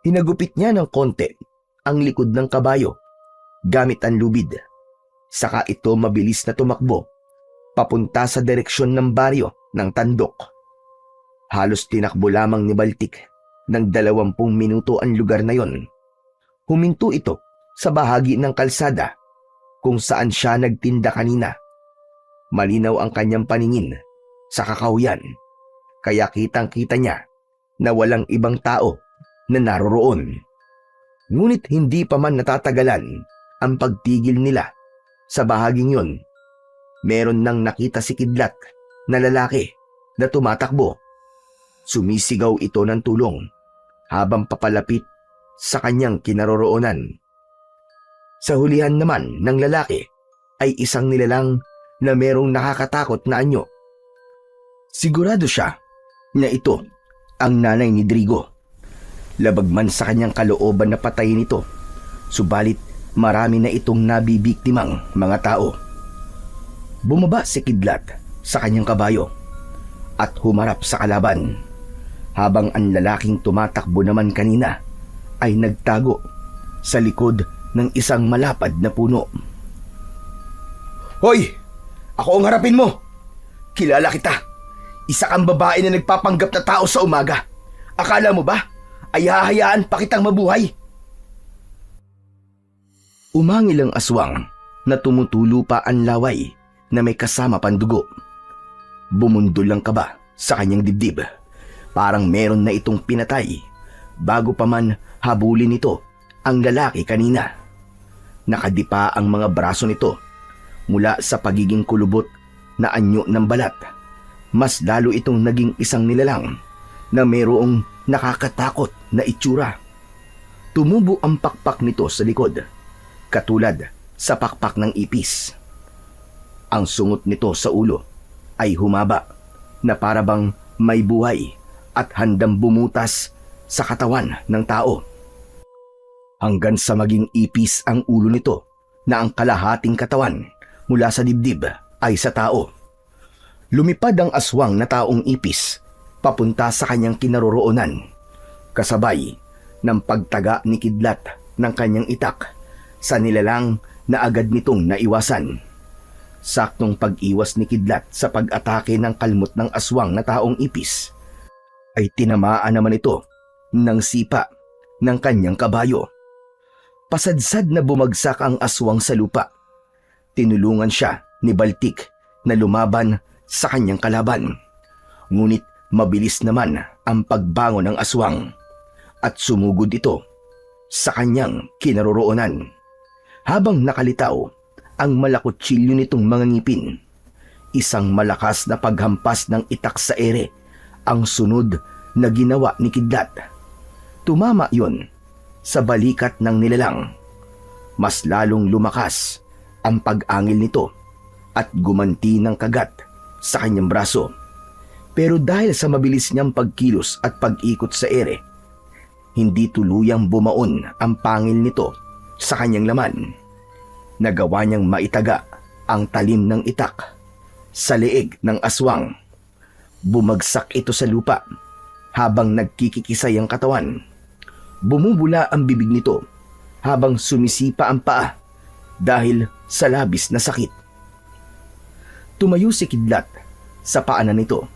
Hinagupit niya ng konti ang likod ng kabayo gamit ang lubid. Saka ito mabilis na tumakbo papunta sa direksyon ng baryo ng Tandok. Halos tinakbo lamang ni Baltik ng 20 minuto ang lugar na yon. Huminto ito sa bahagi ng kalsada kung saan siya nagtinda kanina. Malinaw ang kanyang paningin sa kakahuyan, kaya kitang-kita niya na walang ibang tao na naroroon. Ngunit hindi pa man natatagalan ang pagtigil nila sa bahaging yon. Meron nang nakita si Kidlat na lalaki na tumatakbo. Sumisigaw ito ng tulong habang papalapit sa kanyang kinaroroonan. Sa hulihan naman ng lalaki ay isang nilalang na merong nakakatakot na anyo. Sigurado siya na ito ang nanay ni Drigo. Labag man sa kanyang kalooban na patayin ito, subalit marami na itong nabibiktimang mga tao. Bumaba si Kidlat sa kanyang kabayo at humarap sa kalaban, habang ang lalaking tumatakbo naman kanina ay nagtago sa likod ng isang malapad na puno. Hoy! Ako ang harapin mo! Kilala kita! Isa kang babae na nagpapanggap na tao sa umaga. Akala mo ba ay hahayaan pa kitang mabuhay? Umangil ang aswang na tumutulo pa ang laway na may kasama pandugo. Bumundol ang kaba sa kanyang dibdib. Parang meron na itong pinatay bago pa man habulin nito ang lalaki kanina. Nakadipa ang mga braso nito mula sa pagiging kulubot na anyo ng balat. Mas lalo itong naging isang nilalang na mayroong nakakatakot na itsura. Tumubo ang pakpak nito sa likod, katulad sa pakpak ng ipis. Ang sungot nito sa ulo ay humaba na parabang may buhay at handang bumutas sa katawan ng tao. Hanggang sa maging ipis ang ulo nito na ang kalahating katawan mula sa dibdib ay sa tao. Lumipad ang aswang na taong ipis papunta sa kanyang kinaroroonan, kasabay ng pagtaga ni Kidlat ng kanyang itak sa nilalang na agad nitong naiwasan. Saktong pag-iwas ni Kidlat sa pag-atake ng kalmot ng aswang na taong ipis, ay tinamaan naman ito ng sipa ng kanyang kabayo. Pasadsad na bumagsak ang aswang sa lupa. Tinulungan siya ni Baltik na lumaban sa kanyang kalaban. Ngunit mabilis naman ang pagbangon ng aswang at sumugod ito sa kanyang kinaroroonan. Habang nakalitaw ang malakutsilyo nitong mga ngipin, isang malakas na paghampas ng itak sa ere ang sunod na ginawa ni Kidlat. Tumama yon sa balikat ng nilalang. Mas lalong lumakas ang pag-angil nito at gumanti ng kagat sa kanyang braso. Pero dahil sa mabilis niyang pagkilos at pag-ikot sa ere, hindi tuluyang bumaon ang pangil nito sa kanyang laman. Nagawa niyang maitaga ang talim ng itak sa leeg ng aswang. Bumagsak ito sa lupa habang nagkikikisay ang katawan. Bumubula ang bibig nito habang sumisipa ang paa dahil sa labis na sakit. Tumayo si Kidlat sa paanan nito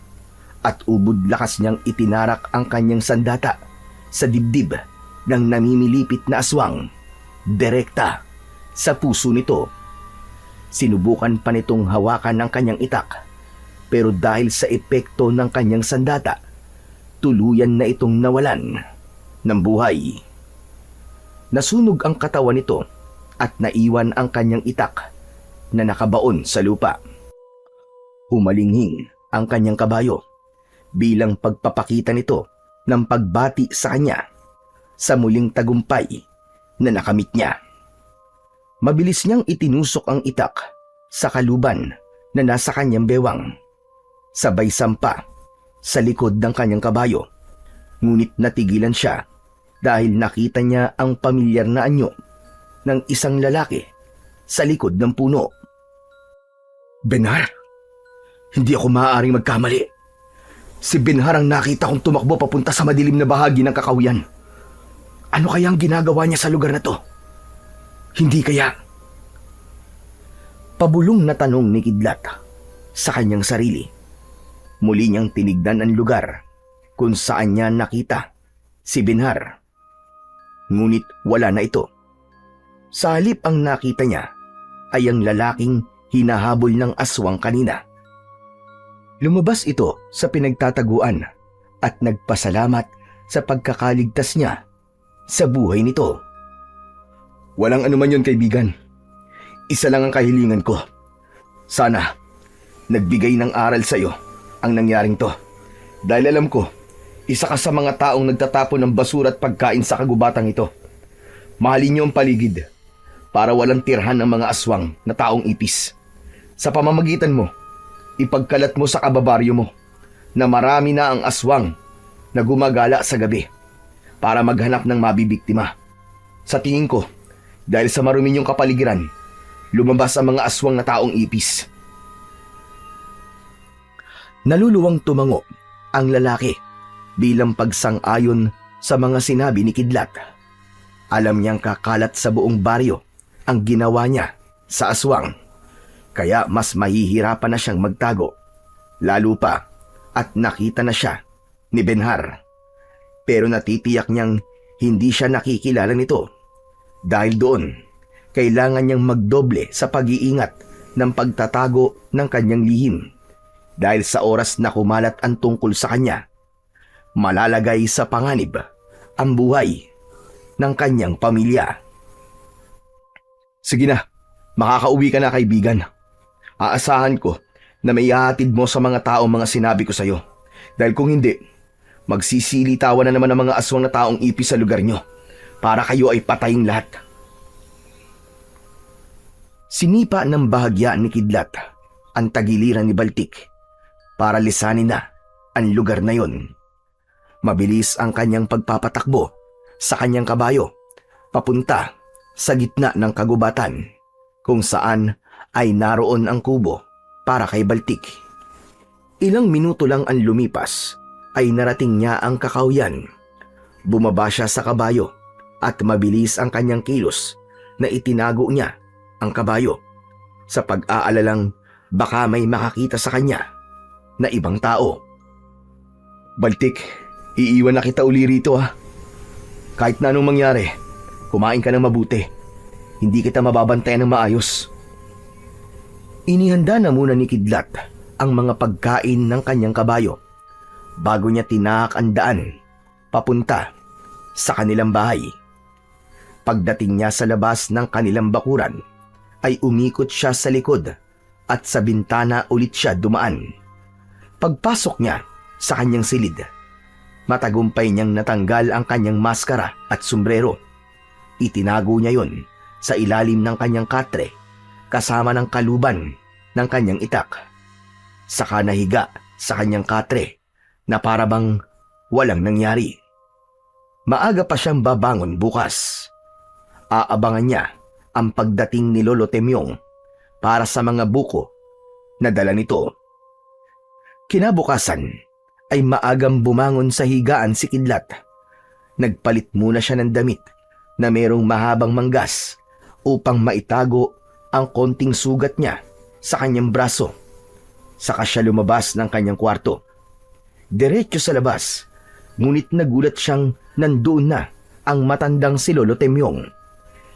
at ubod lakas niyang itinarak ang kanyang sandata sa dibdib ng namimilipit na aswang, direkta sa puso nito. Sinubukan pa nitong hawakan ang kanyang itak, pero dahil sa epekto ng kanyang sandata, tuluyan na itong nawalan ng buhay. Nasunog ang katawan nito at naiwan ang kanyang itak na nakabaon sa lupa. Humalinghing ang kanyang kabayo bilang pagpapakita nito ng pagbati sa kanya sa muling tagumpay na nakamit niya. Mabilis niyang itinusok ang itak sa kaluban na nasa kanyang bewang, sabay sampa sa likod ng kanyang kabayo. Ngunit natigilan siya dahil nakita niya ang pamilyar na anyo ng isang lalaki sa likod ng puno. Benhar, hindi ako maaaring magkamali. Si Benhar ang nakita kong tumakbo papunta sa madilim na bahagi ng kakahuyan. Ano kaya ang ginagawa niya sa lugar na to? Hindi kaya? Pabulong na tanong ni Kidlat sa kanyang sarili. Muli niyang tinignan ang lugar kung saan niya nakita si Benhar. Ngunit wala na ito. Sa halip ang nakita niya ay ang lalaking hinahabol ng aswang kanina. Lumabas ito sa pinagtataguan at nagpasalamat sa pagkakaligtas niya sa buhay nito. Walang anuman yun, kaibigan. Isa lang ang kahilingan ko. Sana, nagbigay ng aral sa iyo ang nangyaring to. Dahil alam ko, isa ka sa mga taong nagtatapon ng basura at pagkain sa kagubatang ito. Mahalin niyo ang paligid para walang tirhan ng mga aswang na taong ipis. Sa pamamagitan mo, ipagkalat mo sa kababaryo mo na marami na ang aswang na gumagala sa gabi para maghanap ng mabibiktima. Sa tingin ko, dahil sa marumi niyong kapaligiran, lumabas ang mga aswang na taong ipis. Naluluwang tumango ang lalaki bilang pagsang-ayon sa mga sinabi ni Kidlat. Alam niyang kakalat sa buong baryo ang ginawa niya sa aswang, kaya mas mahihirapan na siyang magtago, lalo pa at nakita na siya ni Benhar. Pero natitiyak niyang hindi siya nakikilala nito. Dahil doon, kailangan niyang magdoble sa pag-iingat ng pagtatago ng kanyang lihim. Dahil sa oras na kumalat ang tungkol sa kanya, malalagay sa panganib ang buhay ng kanyang pamilya. Sige na, makakauwi ka na, kaibigan. Aasahan ko na may ihahatid mo sa mga taong mga sinabi ko sa iyo. Dahil kung hindi, magsisilitawan na naman ang mga aswang na taong ipis sa lugar nyo para kayo ay pataying lahat. Sinipa ng bahagya ni Kidlat ang tagiliran ni Baltik para lisanin na ang lugar na yon. Mabilis ang kanyang pagpapatakbo sa kanyang kabayo papunta sa gitna ng kagubatan kung saan ay naroon ang kubo para kay Baltik. Ilang minuto lang ang lumipas ay narating niya ang kakawyan. Bumaba siya sa kabayo at mabilis ang kanyang kilos na itinago niya ang kabayo sa pag-aalalang baka may makakita sa kanya na ibang tao. Baltik, iiwan na kita uli rito ha. Kahit na anong mangyari, kumain ka ng mabuti. Hindi kita mababantayan ng maayos. Inihanda na muna ni Kidlat ang mga pagkain ng kanyang kabayo bago niya tinahak ang daan papunta sa kanilang bahay. Pagdating niya sa labas ng kanilang bakuran, ay umikot siya sa likod at sa bintana ulit siya dumaan. Pagpasok niya sa kanyang silid, matagumpay niyang natanggal ang kanyang maskara at sombrero. Itinago niya yon sa ilalim ng kanyang katre kasama ng kaluban ng kanyang itak. Saka nahiga sa kanyang katre na parabang walang nangyari. Maaga pa siyang babangon bukas. Aabangan niya ang pagdating ni Lolo Temyong para sa mga buko na dala nito. Kinabukasan ay maagang bumangon sa higaan si Kidlat. Nagpalit muna siya ng damit na mayroong mahabang manggas upang maitago ang konting sugat niya sa kanyang braso. Saka siya lumabas ng kanyang kwarto. Diretso sa labas, ngunit nagulat siyang nandoon na ang matandang si Lolo Temyong.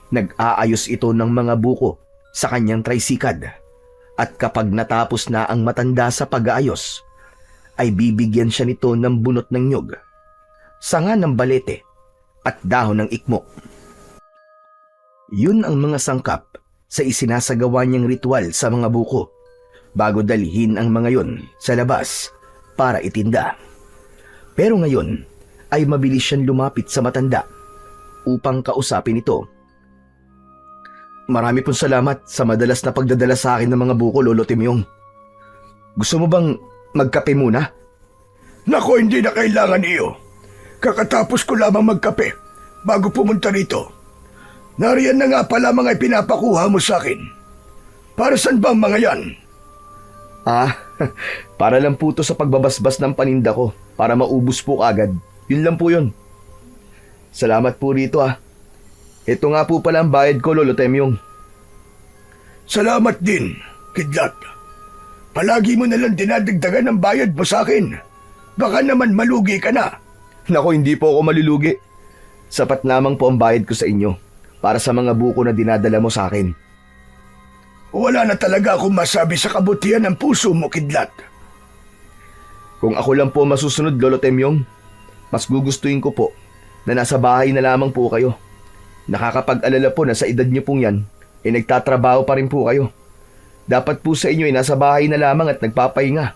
Nag-aayos ito ng mga buko sa kanyang tricycad at kapag natapos na ang matanda sa pag-aayos, ay bibigyan siya nito ng bunot ng nyug, sanga ng balete at dahon ng ikmo. Yun ang mga sangkap sa isinasagawa niyang ritual sa mga buko bago dalhin ang mga yun sa labas para itinda. Pero ngayon ay mabilis siyang lumapit sa matanda upang kausapin ito. Marami pong salamat sa madalas na pagdadala sa akin ng mga buko, Lolo Temyong. Gusto mo bang magkape muna? Nako, hindi na kailangan iyo. Kakatapos ko lamang magkape bago pumunta rito. Nariyan na nga pala mga ipinapakuha mo sa akin. Para saan ba ang mga yan? Para lang po to sa pagbabasbas ng paninda ko para maubos po agad. Yun lang po yun. Salamat po rito Ito nga po pala ang bayad ko, Lolo Temyong. Salamat din, Kidlat. Palagi mo nalang dinadagdagan ang bayad mo sa akin Baka naman malugi ka na. Nako, hindi po ako malulugi. Sapat lamang po ang bayad ko sa inyo para sa mga buko na dinadala mo sa akin. Wala na talaga akong masabi sa kabutihan ng puso mo, Kidlat. Kung ako lang po masusunod, Lolo Temyong, mas gugustuhin ko po na nasa bahay na lamang po kayo. Nakakapag-alala po na sa edad niyo pong yan, nagtatrabaho pa rin po kayo. Dapat po sa inyo nasa bahay na lamang at nagpapahinga.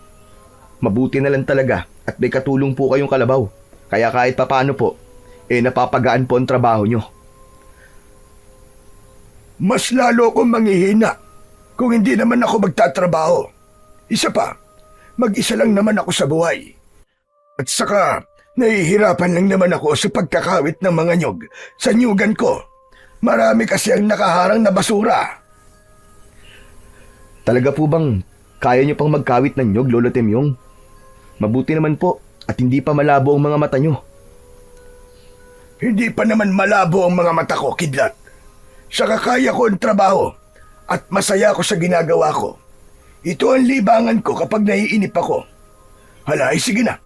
Mabuti na lang talaga at may katulong po kayong kalabaw. Kaya kahit papaano po, napapagaan po ang trabaho nyo. Mas lalo akong manghihina kung hindi naman ako magtatrabaho. Isa pa, mag-isa lang naman ako sa buhay. At saka, nahihirapan lang naman ako sa pagkakawit ng mga nyog sa nyugan ko. Marami kasi ang nakaharang na basura. Talaga po bang kaya nyo pang magkawit ng nyog, Lolo Temyong? Mabuti naman po at hindi pa malabo ang mga mata nyo. Hindi pa naman malabo ang mga mata ko, Kidlat. Saka kaya ko ang trabaho at masaya ako sa ginagawa ko. Ito ang libangan ko kapag naiinip ako. Hala, sige na.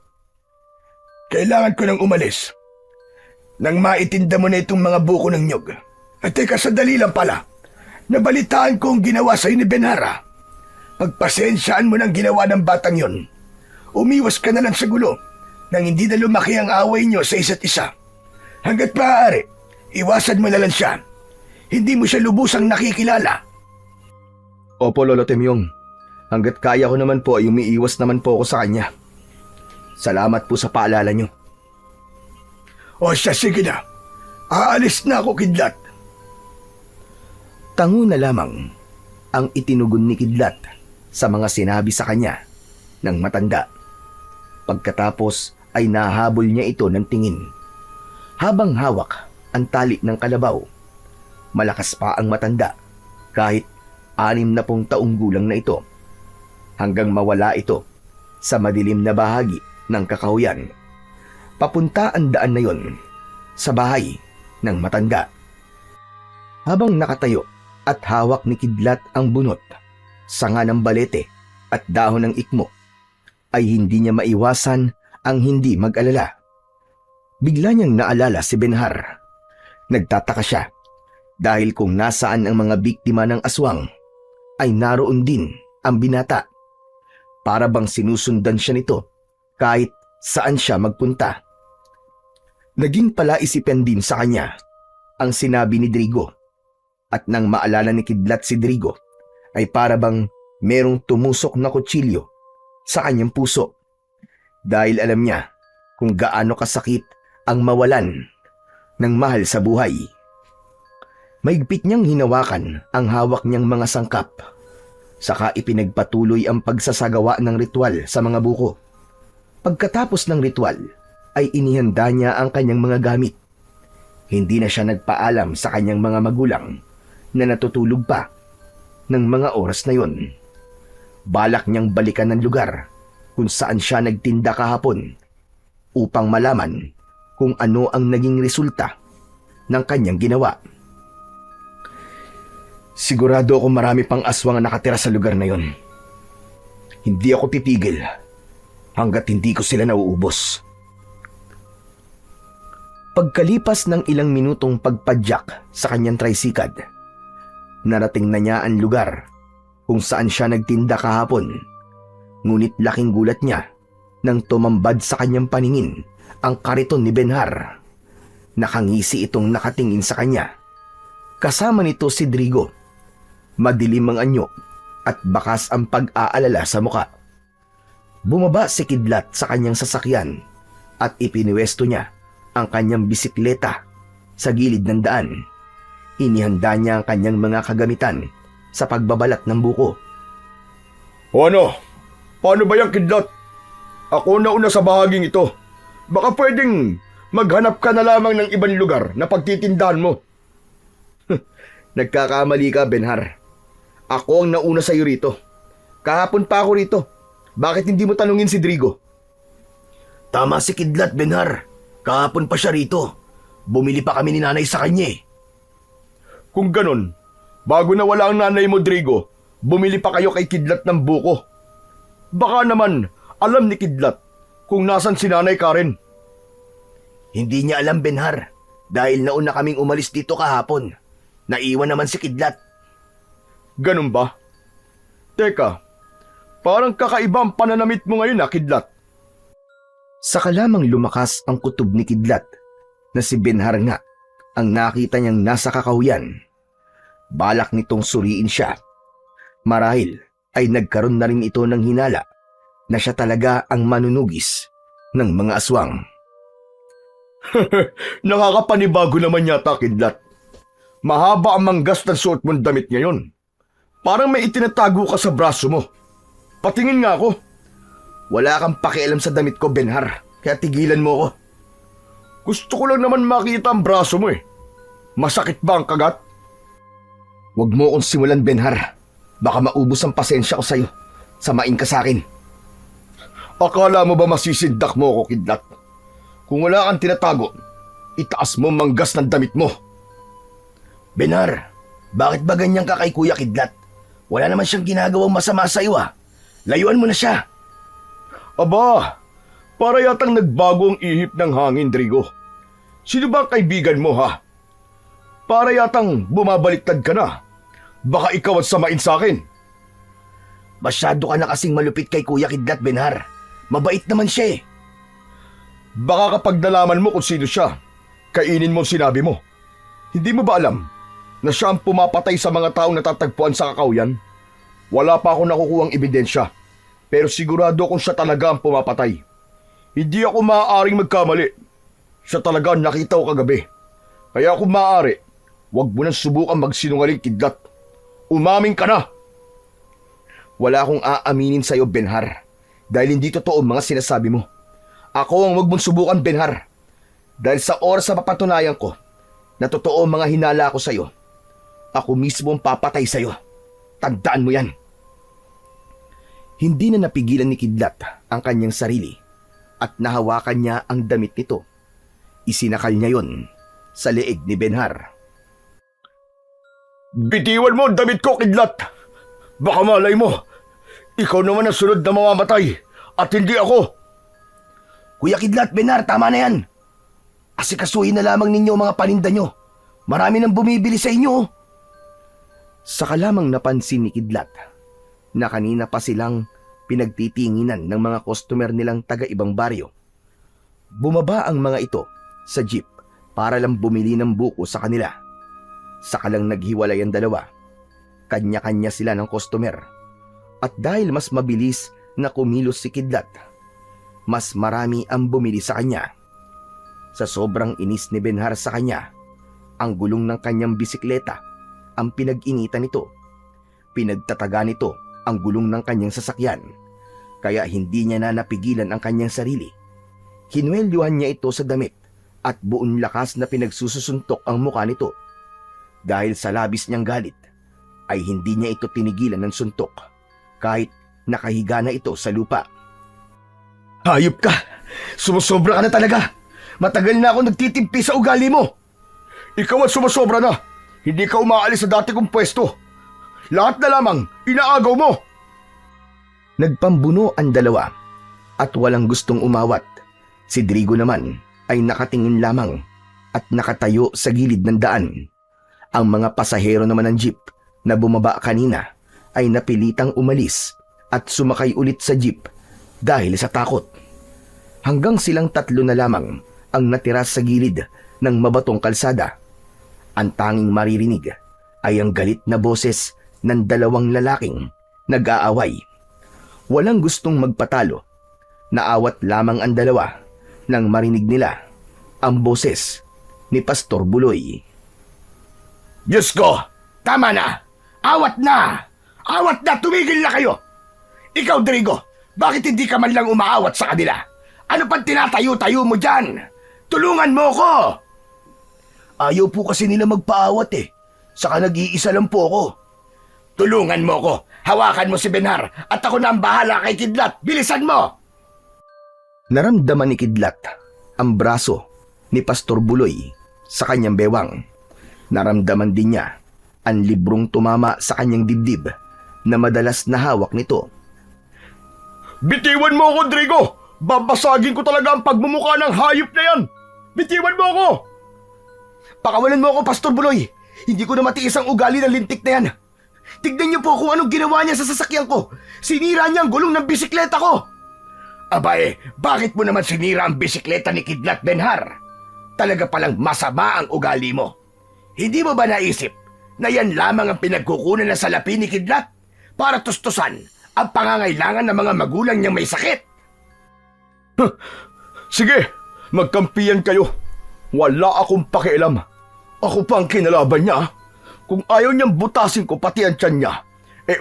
Kailangan ko nang umalis. Nang maitinda mo na itong mga buko ng nyog. At teka, sandali lang pala. Nabalitaan ko ang ginawa sa'yo ni Benhara. Pagpasensyaan mo ng ginawa ng batang yon. Umiwas ka na lang sa gulo nang hindi na lumaki ang away nyo sa isa't isa. Hanggat maaari, iwasan mo na lang siya. Hindi mo siya lubusang nakikilala. Opo, Lolo Temyong. Hanggat kaya ko naman po ay umiiwas naman po ako sa kanya. Salamat po sa paalala nyo. O siya, sige na. Aalis na ako, Kidlat. Tango na lamang ang itinugon ni Kidlat sa mga sinabi sa kanya ng matanda. Pagkatapos ay nahabol niya ito ng tingin. Habang hawak ang tali ng kalabaw, malakas pa ang matanda kahit 60 taong gulang na ito hanggang mawala ito sa madilim na bahagi ng kakahuyan. Papunta ang daan na yon sa bahay ng matanda. Habang nakatayo at hawak ni Kidlat ang bunot, sanga ng balete at dahon ng ikmo, ay hindi niya maiwasan ang hindi mag-alala. Bigla niyang naalala si Benhar. Nagtataka siya dahil kung nasaan ang mga biktima ng aswang, ay naroon din ang binata. Para bang sinusundan siya nito kahit saan siya magpunta. Naging palaisipan din sa kanya ang sinabi ni Drigo. At nang maalala ni Kidlat si Drigo, ay para bang merong tumusok na kutsilyo sa kanyang puso. Dahil alam niya kung gaano kasakit ang mawalan ng mahal sa buhay. Maigpit niyang hinawakan ang hawak niyang mga sangkap. Saka ipinagpatuloy ang pagsasagawa ng ritual sa mga buko. Pagkatapos ng ritual, ay inihanda niya ang kanyang mga gamit. Hindi na siya nagpaalam sa kanyang mga magulang na natutulog pa ng mga oras na yon. Balak niyang balikan ng lugar kung saan siya nagtinda kahapon upang malaman kung ano ang naging resulta ng kanyang ginawa. Sigurado ako marami pang aswang ang nakatira sa lugar na yon. Hindi ako titigil hanggat hindi ko sila nauubos. Pagkalipas ng ilang minutong pagpadyak sa kanyang tricycad, narating na niya ang lugar kung saan siya nagtinda kahapon. Ngunit laking gulat niya nang tumambad sa kanyang paningin ang kariton ni Benhar. Nakangisi itong nakatingin sa kanya. Kasama nito si Drigo. Madilim ang anyo at bakas ang pag-aalala sa muka. Bumaba si Kidlat sa kanyang sasakyan at ipiniwesto niya ang kanyang bisikleta sa gilid ng daan. Inihanda niya ang kanyang mga kagamitan sa pagbabalat ng buko. O ano? Paano ba yung Kidlat? Ako na una sa bahaging ito. Baka pwedeng maghanap ka na lamang ng ibang lugar na pagtitindahan mo. Nagkakamali ka, Benhar. Ako ang nauna sa iyo rito. Kahapon pa ako rito. Bakit hindi mo tanungin si Drigo? Tama si Kidlat, Benhar. Kahapon pa siya rito. Bumili pa kami ni nanay sa kanya eh. Kung ganon, bago na wala ang nanay mo, Drigo, bumili pa kayo kay Kidlat ng buko. Baka naman, alam ni Kidlat kung nasan si Nanay Karen. Hindi niya alam, Benhar, dahil nauna kaming umalis dito kahapon. Naiwan naman si Kidlat. Ganun ba? Teka, parang kakaiba ang pananamit mo ngayon Kidlat. Saka lamang lumakas ang kutob ni Kidlat na si Benhar nga ang nakita niyang nasa kakahuyan. Balak nitong suriin siya. Marahil ay nagkaroon na rin ito ng hinala na siya talaga ang manunugis ng mga aswang. Nakakapanibago naman yata, Kidlat. Mahaba ang manggas ng suot mong damit ngayon. Parang may itinatago ka sa braso mo. Patingin nga ako. Wala kang pakialam sa damit ko, Benhar, kaya tigilan mo ko. Gusto ko lang naman makita ang braso mo eh. Masakit ba ang kagat? Huwag mo akong simulan, Benhar. Baka maubos ang pasensya ko sa'yo. Samain ka sa akin. Akala mo ba masisindak mo ako, Kidlat? Kung wala kang tinatago, itaas mo manggas ng damit mo. Benhar, bakit ba ganyan ka kay Kuya Kidlat? Wala naman siyang ginagawang masama sa iyo. Layuan mo na siya. Aba, para yatang nagbago ang ihip ng hangin, Drigo. Sino ba ang kaibigan mo, ha? Para yatang bumabaliktad ka na. Baka ikaw at samain sa akin. Masyado ka na kasing malupit kay Kuya Kidlat, Benhar. Mabait naman siya eh. Baka kapag nalaman mo kung sino siya, kainin mo ang sinabi mo. Hindi mo ba alam na siya ang pumapatay sa mga taong natatagpuan sa kakauyan? Wala pa ako nakukuhang ebidensya, pero sigurado kung siya talaga ang pumapatay. Hindi ako maaaring magkamali. Siya talaga ang nakita ko kagabi. Kaya kung maaari, huwag mo nang subukan magsinungaling, Kidlat. Umamin ka na! Wala akong aaminin sa'yo, Benhar, dahil hindi totoo ang mga sinasabi mo. Ako ang huwag mong subukan, Benhar. Dahil sa oras na papatunayan ko na totoo ang mga hinala ko sa'yo, ako mismo ang papatay sa'yo. Tandaan mo yan. Hindi na napigilan ni Kidlat ang kanyang sarili at nahawakan niya ang damit nito. Isinakal niya yon sa leeg ni Benhar. Bitiwan mo ang damit ko, Kidlat! Baka malay mo, ikaw naman ang sunod na mamamatay at hindi ako. Kuya Kidlat, Benhar, tama na yan. Asikasuhin na lamang ninyo ang mga paninda nyo. Marami nang bumibili sa inyo. Saka lamang napansin ni Kidlat na kanina pa silang pinagtitinginan ng mga customer nilang taga-ibang baryo. Bumaba ang mga ito sa jeep para lang bumili ng buko sa kanila. Saka lang naghiwalay ang dalawa. Kanya-kanya sila ng customer. At dahil mas mabilis na kumilos si Kidlat, mas marami ang bumili sa kanya. Sa sobrang inis ni Benhar sa kanya, ang gulong ng kanyang bisikleta ang pinag-initan nito. Pinagtataga nito ang gulong ng kanyang sasakyan, kaya hindi niya na napigilan ang kanyang sarili. Hinuwelyuhan niya ito sa damit at buong lakas na pinagsusuntok ang mukha nito. Dahil sa labis niyang galit, ay hindi niya ito tinigilan ng suntok kahit nakahiga na ito sa lupa. Hayop ka! Sumusobra ka na talaga! Matagal na ako nagtitimpi sa ugali mo! Ikaw at sumasobra na! Hindi ka umaalis sa dati kong pwesto! Lahat na lamang, inaagaw mo! Nagpambuno ang dalawa at walang gustong umawat. Si Drigo naman ay nakatingin lamang at nakatayo sa gilid ng daan. Ang mga pasahero naman ng jeep na bumaba kanina ay napilitang umalis at sumakay ulit sa jeep dahil sa takot. Hanggang silang tatlo na lamang ang natira sa gilid ng mabatong kalsada. Ang tanging maririnig ay ang galit na boses ng dalawang lalaking nag-aaway. Walang gustong magpatalo. Naawat lamang ang dalawa nang marinig nila ang boses ni Pastor Buloy. Diyos ko! Tama na! Awat na! Awat na! Tumigil na kayo! Ikaw, Drigo, bakit hindi ka man lang umaawat sa kanila? Ano pang tinatayo-tayo mo dyan? Tulungan mo ko! Ayaw po kasi nila magpaawat eh. Saka nag-iisa lang po ako. Tulungan mo ko! Hawakan mo si Benhar at ako na ang bahala kay Kidlat! Bilisan mo! Naramdaman ni Kidlat ang braso ni Pastor Buloy sa kanyang bewang. Naramdaman din niya ang librong tumama sa kanyang dibdib na madalas na hawak nito. Bitiwan mo ako, Drigo! Babasagin ko talaga ang pagmumukha ng hayop na yan! Bitiwan mo ako! Pakawalan mo ako, Pastor Buloy. Hindi ko na matiis ang ugali ng lintik na yan. Tignan niyo po kung anong ginawa niya sa sasakyan ko. Sinira niya ang gulong ng bisikleta ko. Abae, bakit mo naman sinira ang bisikleta ni Kidlat, Benhar? Talaga palang masama ang ugali mo. Hindi mo ba naisip na yan lamang ang pinagkukunan ng salapi ni Kidlat para tustusan ang pangangailangan ng mga magulang niyang may sakit? Sige, magkampiyan kayo. Wala akong pakialam. Ako pa ang kinalaban niya. Kung ayaw niyang butasin ko pati ang tiyan niya,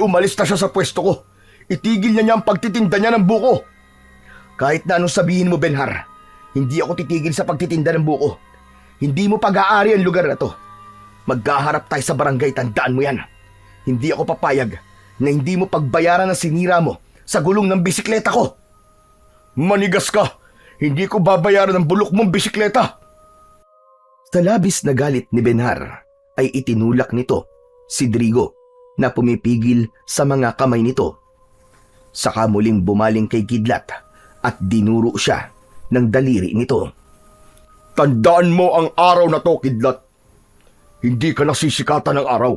umalis na siya sa pwesto ko. Itigil niya ang pagtitinda niya ng buko. Kahit na anong sabihin mo, Benhar, hindi ako titigil sa pagtitinda ng buko. Hindi mo pag-aari ang lugar na to. Magkaharap tayo sa barangay, tandaan mo yan. Hindi ako papayag na hindi mo pagbayaran ang sinira mo sa gulong ng bisikleta ko. Manigas ka! Hindi ko babayaran ang bulok mong bisikleta! Sa labis na galit ni Benhar ay itinulak nito si Drigo na pumipigil sa mga kamay nito. Saka muling bumaling kay Kidlat at dinuro siya ng daliri nito. Tandaan mo ang araw na to, Kidlat. Hindi ka nasisikatan ng araw.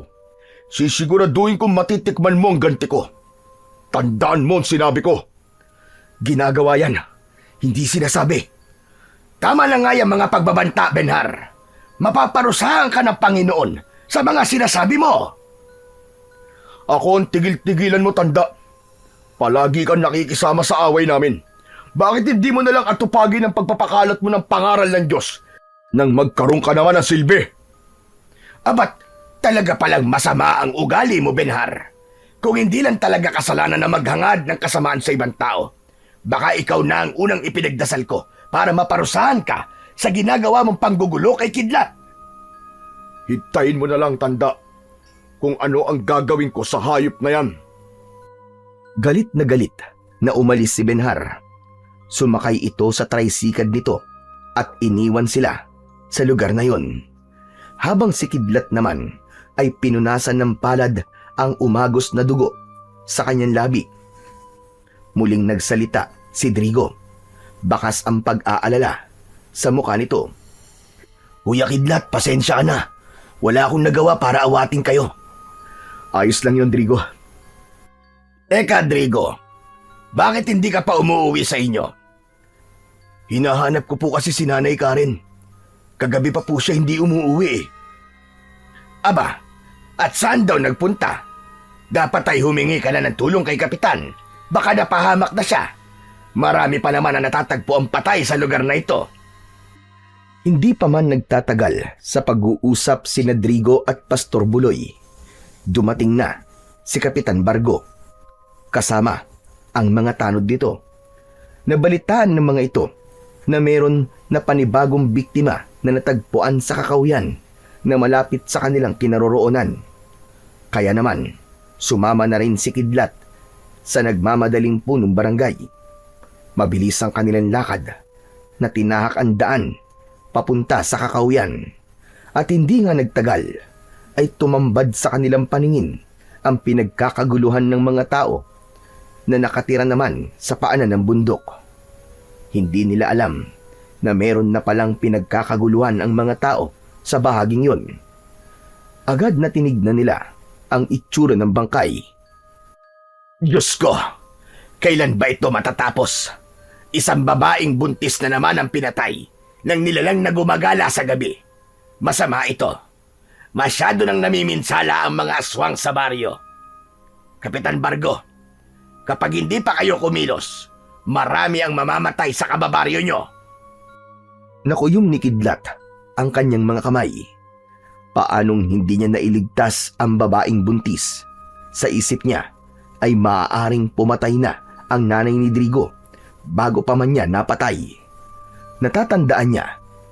Sisiguraduhin kong matitikman mo ang ganti ko. Tandaan mo ang sinabi ko. Ginagawa yan, hindi sinasabi. Tama na nga yung mga pagbabanta, Benhar. Mapaparusahan ka ng Panginoon sa mga sinasabi mo. Ako ang tigil-tigilan mo, tanda. Palagi kang nakikisama sa away namin. Bakit hindi mo nalang atupagin ang pagpapakalat mo ng pangaral ng Diyos nang magkaroon ka naman ng silbi? Abat, talaga palang masama ang ugali mo, Benhar. Kung hindi lang talaga kasalanan na maghangad ng kasamaan sa ibang tao, baka ikaw na ang unang ipinagdasal ko para maparusahan ka sa ginagawa mong panggugulo kay Kidlat. Hintayin mo na lang, tanda, kung ano ang gagawin ko sa hayop na yan. Galit na umalis si Benhar. Sumakay ito sa tricycle nito at iniwan sila sa lugar na yon. Habang si Kidlat naman ay pinunasan ng palad ang umagos na dugo sa kanyang labi. Muling nagsalita si Drigo. Bakas ang pag-aalala sa mukha nito. Kuya Kidlat, pasensya ka na. Wala akong nagawa para awatin kayo. Ayos lang yon, Drigo. Teka, Drigo. Bakit hindi ka pa umuwi sa inyo? Hinahanap ko po kasi si Nanay Karen. Kagabi pa po siya hindi umuwi eh. Aba, at saan daw nagpunta? Dapat ay humingi ka na ng tulong kay Kapitan. Baka napahamak na siya. Marami pa naman na natatagpo ang patay sa lugar na ito. Hindi pa man nagtatagal sa pag-uusap sina Drigo at Pastor Buloy. Dumating na si Kapitan Bargo. Kasama ang mga tanod dito. Nabalitaan ng mga ito na meron na panibagong biktima na natagpuan sa Kakahuyan na malapit sa kanilang kinaroroonan. Kaya naman, sumama na rin si Kidlat sa nagmamadaling punong barangay. Mabilis ang kanilang lakad na tinahak ang daan papunta sa Kakahuyan. At hindi nga nagtagal ay tumambad sa kanilang paningin ang pinagkakaguluhan ng mga tao na nakatira naman sa paanan ng bundok. Hindi nila alam na meron na palang pinagkakaguluhan ang mga tao sa bahaging yon. Agad na tinignan nila ang itsura ng bangkay. Diyos ko! Kailan ba ito matatapos? Isang babaeng buntis na naman ang pinatay ng nilalang na gumagala sa gabi. Masama ito. Masyado nang namiminsala ang mga aswang sa baryo. Kapitan Bargo, kapag hindi pa kayo kumilos, marami ang mamamatay sa kababaryo nyo. Nakuyom ni Kidlat ang kanyang mga kamay. Paanong hindi niya nailigtas ang babaeng buntis? Sa isip niya ay maaaring pumatay na ang nanay ni Drigo bago pa man niya napatay. Natatandaan niya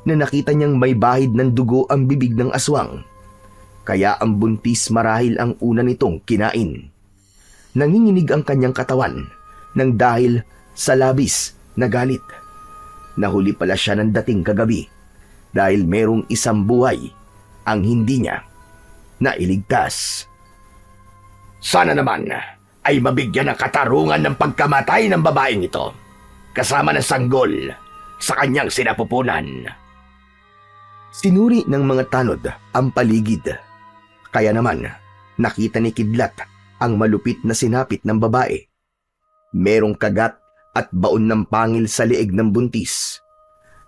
na nakita niyang may bahid ng dugo ang bibig ng aswang. Kaya ang buntis marahil ang una nitong kinain. Nanginginig ang kanyang katawan nang dahil sa labis na galit. Nahuli pala siya ng dating kagabi dahil merong isang buhay ang hindi niya nailigtas. Sana naman ay mabigyan ng katarungan ng pagkamatay ng babaeng ito. kasama ng sanggol sa kanyang sinapupunan. Sinuri ng mga tanod ang paligid. Kaya naman, nakita ni Kidlat ang malupit na sinapit ng babae. Merong kagat at baon ng pangil sa leeg ng buntis.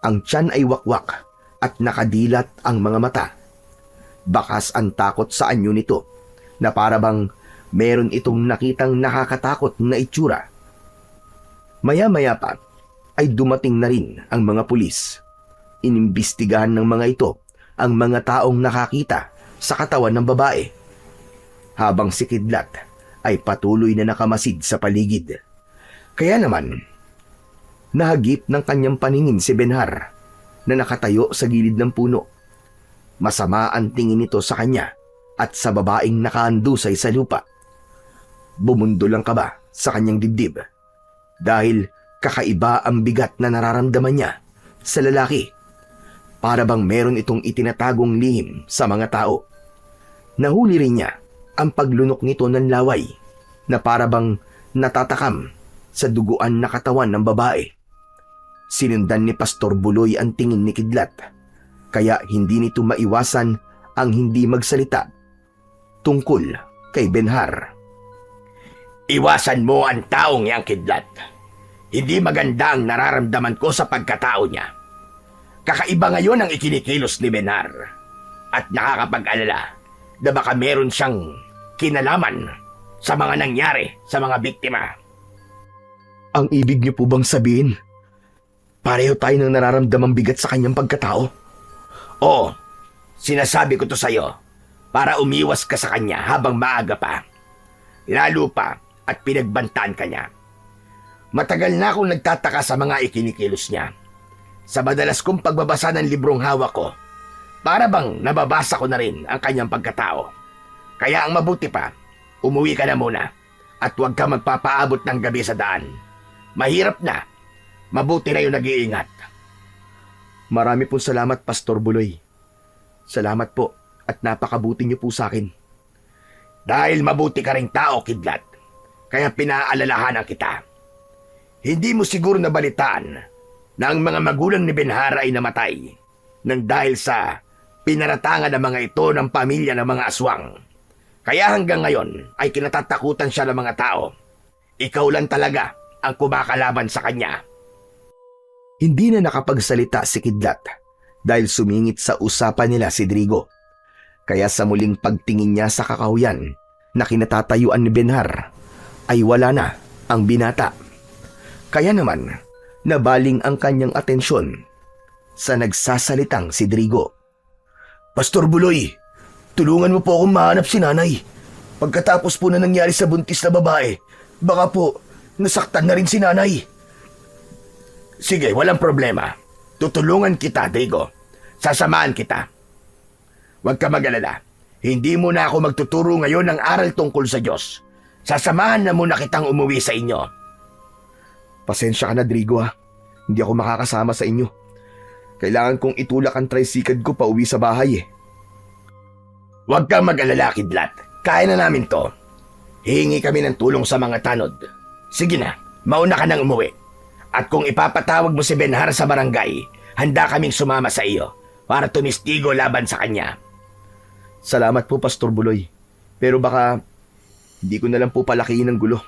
Ang tiyan ay wakwak at nakadilat ang mga mata. Bakas ang takot sa anyo nito na parabang meron itong nakitang nakakatakot na itsura. Maya-maya pa ay dumating na rin ang mga pulis. Inimbestigahan ng mga ito ang mga taong nakakita sa katawan ng babae. Habang si Kidlat ay patuloy na nakamasid sa paligid. Kaya naman, nahagip ng kanyang paningin si Benhar na nakatayo sa gilid ng puno. Masama ang tingin nito sa kanya at sa babaeng nakahandusay sa lupa. Bumundol ang kaba sa kanyang dibdib dahil kakaiba ang bigat na nararamdaman niya sa lalaki. Para bang meron itong itinatagong lihim sa mga tao. Nahuli rin niya ang paglunok nito ng laway na para bang natatakam sa duguan na katawan ng babae. Sinundan ni Pastor Buloy ang tingin ni Kidlat, kaya hindi nito maiwasan ang hindi magsalita tungkol kay Benhar. Iwasan mo ang taong yang Kidlat. Hindi maganda ang nararamdaman ko sa pagkatao niya. Kakaiba ngayon ang ikinikilos ni Benhar at nakakapag-alala na baka meron siyang kinalaman sa mga nangyari sa mga biktima. Ang ibig niyo po bang sabihin, pareho tayo ng nararamdamang bigat sa kanyang pagkatao? Oo, sinasabi ko to sa'yo para umiwas ka sa kanya habang maaga pa. Lalo pa at pinagbantaan ka niya. Matagal na akong nagtataka sa mga ikinikilos niya. Sa madalas kong pagbabasa ng librong hawak ko, para bang nababasa ko na rin ang kanyang pagkatao. Kaya ang mabuti pa, umuwi ka na muna at huwag ka magpapaabot ng gabi sa daan. Mahirap na. Mabuti na yung nag-iingat. Marami pong salamat, Pastor Buloy. Salamat po at napakabuti niyo po sa akin. Dahil mabuti ka ring tao, Kidlat, kaya pinaalalahanan kita. Hindi mo siguro nabalitaan na ang mga magulang ni Benhar ay namatay nang dahil sa pinaratangan ng mga ito ng pamilya ng mga aswang. Kaya hanggang ngayon ay kinatatakutan siya ng mga tao. Ikaw lang talaga ang kumakalaban sa kanya. Hindi na nakapagsalita si Kidlat dahil sumingit sa usapan nila si Drigo. Kaya sa muling pagtingin niya sa kakahuyan na kinatatayuan ni Benhar ay wala na ang binata. Kaya naman, nabaling ang kanyang atensyon sa nagsasalitang si Drigo. Pastor Buloy, tulungan mo po akong mahanap si nanay. Pagkatapos po na nangyari sa buntis na babae, baka po nasaktan na rin si nanay. Sige, walang problema. Tutulungan kita, Drigo. Sasamahan kita. Huwag ka mag-alala. Hindi mo na ako magtuturo ngayon ng aral tungkol sa Diyos. Sasamahan na muna kitang umuwi sa inyo. Pasensya ka na, Drigo ha. Hindi ako makakasama sa inyo. Kailangan kong itulak ang tricycle ko pa uwi sa bahay eh. Huwag kang mag-alala, Kidlat. Kaya na namin to. Hihingi kami ng tulong sa mga tanod. Sige na, mauna ka nang umuwi. At kung ipapatawag mo si Benhar sa barangay, handa kaming sumama sa iyo para tumistigo laban sa kanya. Salamat po, Pastor Buloy. Pero baka hindi ko na lang po palakihin ng gulo.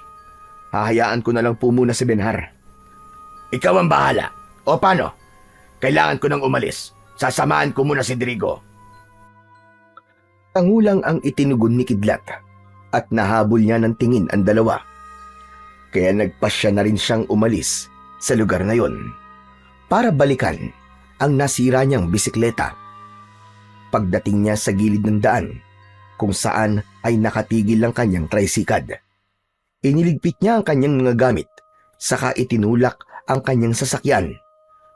Hahayaan ko na lang po muna si Benhar. Ikaw ang bahala. O paano? Kailangan ko nang umalis. Sasamahan ko muna si Drigo. Tangulang ang itinugon ni Kidlat at nahabol niya ng tingin ang dalawa. Kaya nagpasya na rin siyang umalis sa lugar na yon para balikan ang nasira niyang bisikleta. Pagdating niya sa gilid ng daan kung saan ay nakatigil ang kanyang tricycle, iniligpit niya ang kanyang mga gamit saka itinulak ang kanyang sasakyan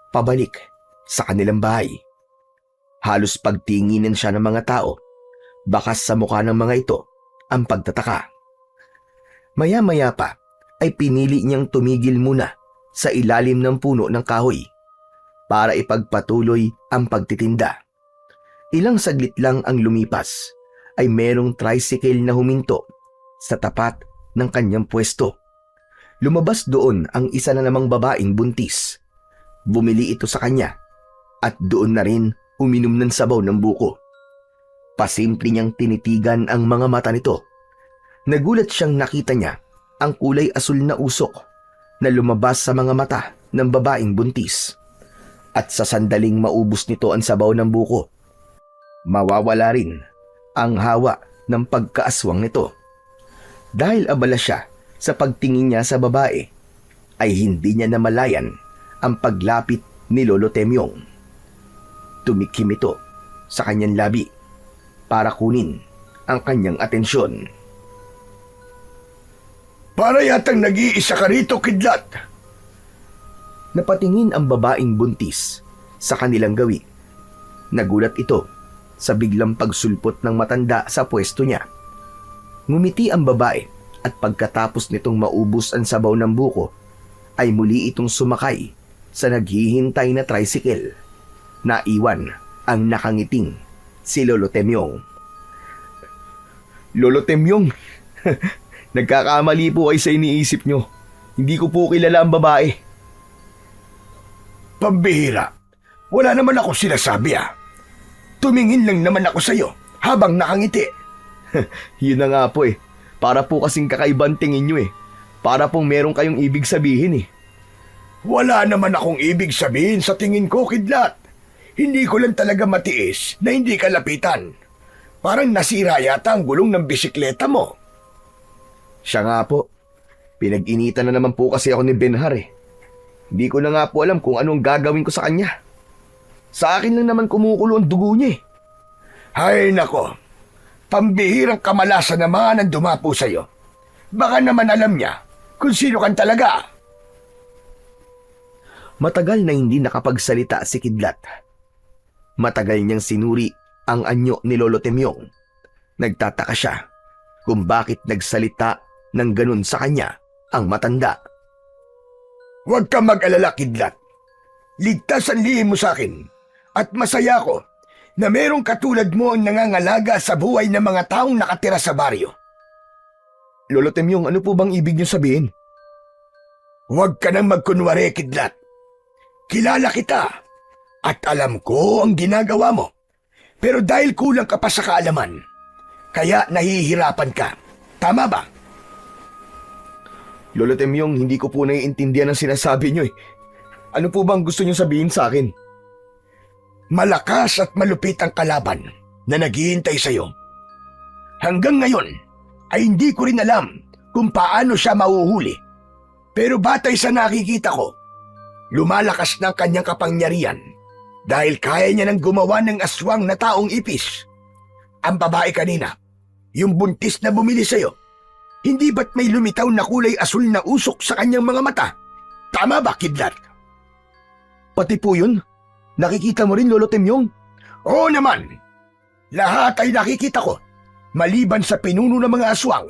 pabalik sa kanilang bahay. Halos pagtinginan siya ng mga tao. Bakas sa mukha ng mga ito ang pagtataka. Maya-maya pa ay pinili niyang tumigil muna sa ilalim ng puno ng kahoy para ipagpatuloy ang pagtitinda. Ilang saglit lang ang lumipas ay merong tricycle na huminto sa tapat ng kanyang pwesto. lumabas doon ang isa na namang babaeng buntis. Bumili ito sa kanya at doon na rin uminom ng sabaw ng buko. Pasimple niyang tinitigan ang mga mata nito. Nagulat siyang nakita niya ang kulay asul na usok na lumabas sa mga mata ng babaeng buntis. At sa sandaling maubos nito ang sabaw ng buko, mawawala rin ang hawa ng pagkaaswang nito. Dahil abala siya sa pagtingin niya sa babae, ay hindi niya namalayan ang paglapit ni Lolo Temyong. Tumikim ito sa kanyang labi para kunin ang kanyang atensyon. Para yatang nag-iisa ka rito, kidlat. Napatingin ang babaeng buntis sa kanilang gawi. Nagulat ito sa biglang pagsulpot ng matanda sa pwesto niya. Ngumiti ang babae at pagkatapos nitong maubos ang sabaw ng buko, ay muli itong sumakay sa naghihintay na tricycle. Naiwan ang nakangiting si Lolo Temyong. Lolo Temyong, nagkakamali po kayo sa iniisip nyo. Hindi ko po kilala ang babae. Pambihira. Wala naman ako sinasabi Tumingin lang naman ako sa'yo habang nakangiti. Yun na nga po eh. Para po kasing kakaibang tingin nyo eh. Para pong meron kayong ibig sabihin eh. Wala naman akong ibig sabihin sa tingin ko, kidlat. Hindi ko lang talaga matiis na hindi ka lapitan. Parang nasira yata ang gulong ng bisikleta mo. Siya nga po. Pinag-initan na naman po kasi ako ni Benhar eh. Hindi ko na nga po alam kung anong gagawin ko sa kanya. Sa akin lang naman kumukulo ang dugo niya eh. Hay nako, pambihirang kamalasan naman ang dumapo sa'yo. Baka naman alam niya kung sino kan talaga. Matagal na hindi nakapagsalita si Kidlat. Matagal niyang sinuri ang anyo ni Lolo Temyong. Nagtataka siya kung bakit nagsalita ng ganun sa kanya ang matanda. Huwag kang mag-alala, kidlat. Ligtas ang lihim mo sa akin at masaya ko na merong katulad mo ang nangangalaga sa buhay ng mga taong nakatira sa baryo. Lolo Temyong, ano po bang ibig niyo sabihin? Huwag ka nang magkunwari, kidlat. Kilala kita at alam ko ang ginagawa mo. Pero dahil kulang ka pa sa kaalaman, kaya nahihirapan ka. Tama ba? Lolo Temyong, hindi ko po naiintindihan ang sinasabi niyo eh. Ano po bang gusto niyo sabihin sa akin? Malakas at malupit ang kalaban na naghihintay sa'yo. Hanggang ngayon ay hindi ko rin alam kung paano siya mahuhuli. Pero batay sa nakikita ko, lumalakas ng kanyang kapangyarihan dahil kaya niya nang gumawa ng aswang na taong ipis. Ang babae kanina, yung buntis na bumili sa'yo, hindi ba't may lumitaw na kulay asul na usok sa kanyang mga mata? Tama ba, kidlat? Pati po yun? Nakikita mo rin, Lolo Temyong? Oo naman. Lahat ay nakikita ko, maliban sa pinuno ng mga aswang.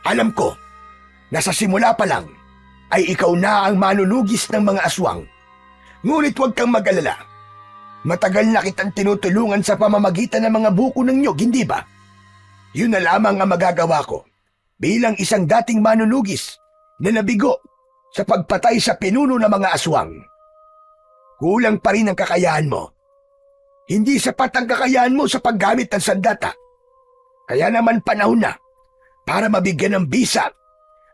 Alam ko na sa simula pa lang ay ikaw na ang manunugis ng mga aswang. Ngunit huwag kang mag-alala. Matagal na kitang tinutulungan sa pamamagitan ng mga buko ng nyog, hindi ba? Yun na lamang ang magagawa ko bilang isang dating manunugis na nabigo sa pagpatay sa pinuno ng mga aswang. Kulang pa rin ang kakayahan mo. Hindi sapat ang kakayahan mo sa paggamit ng sandata. Kaya naman panahon na para mabigyan ng bisa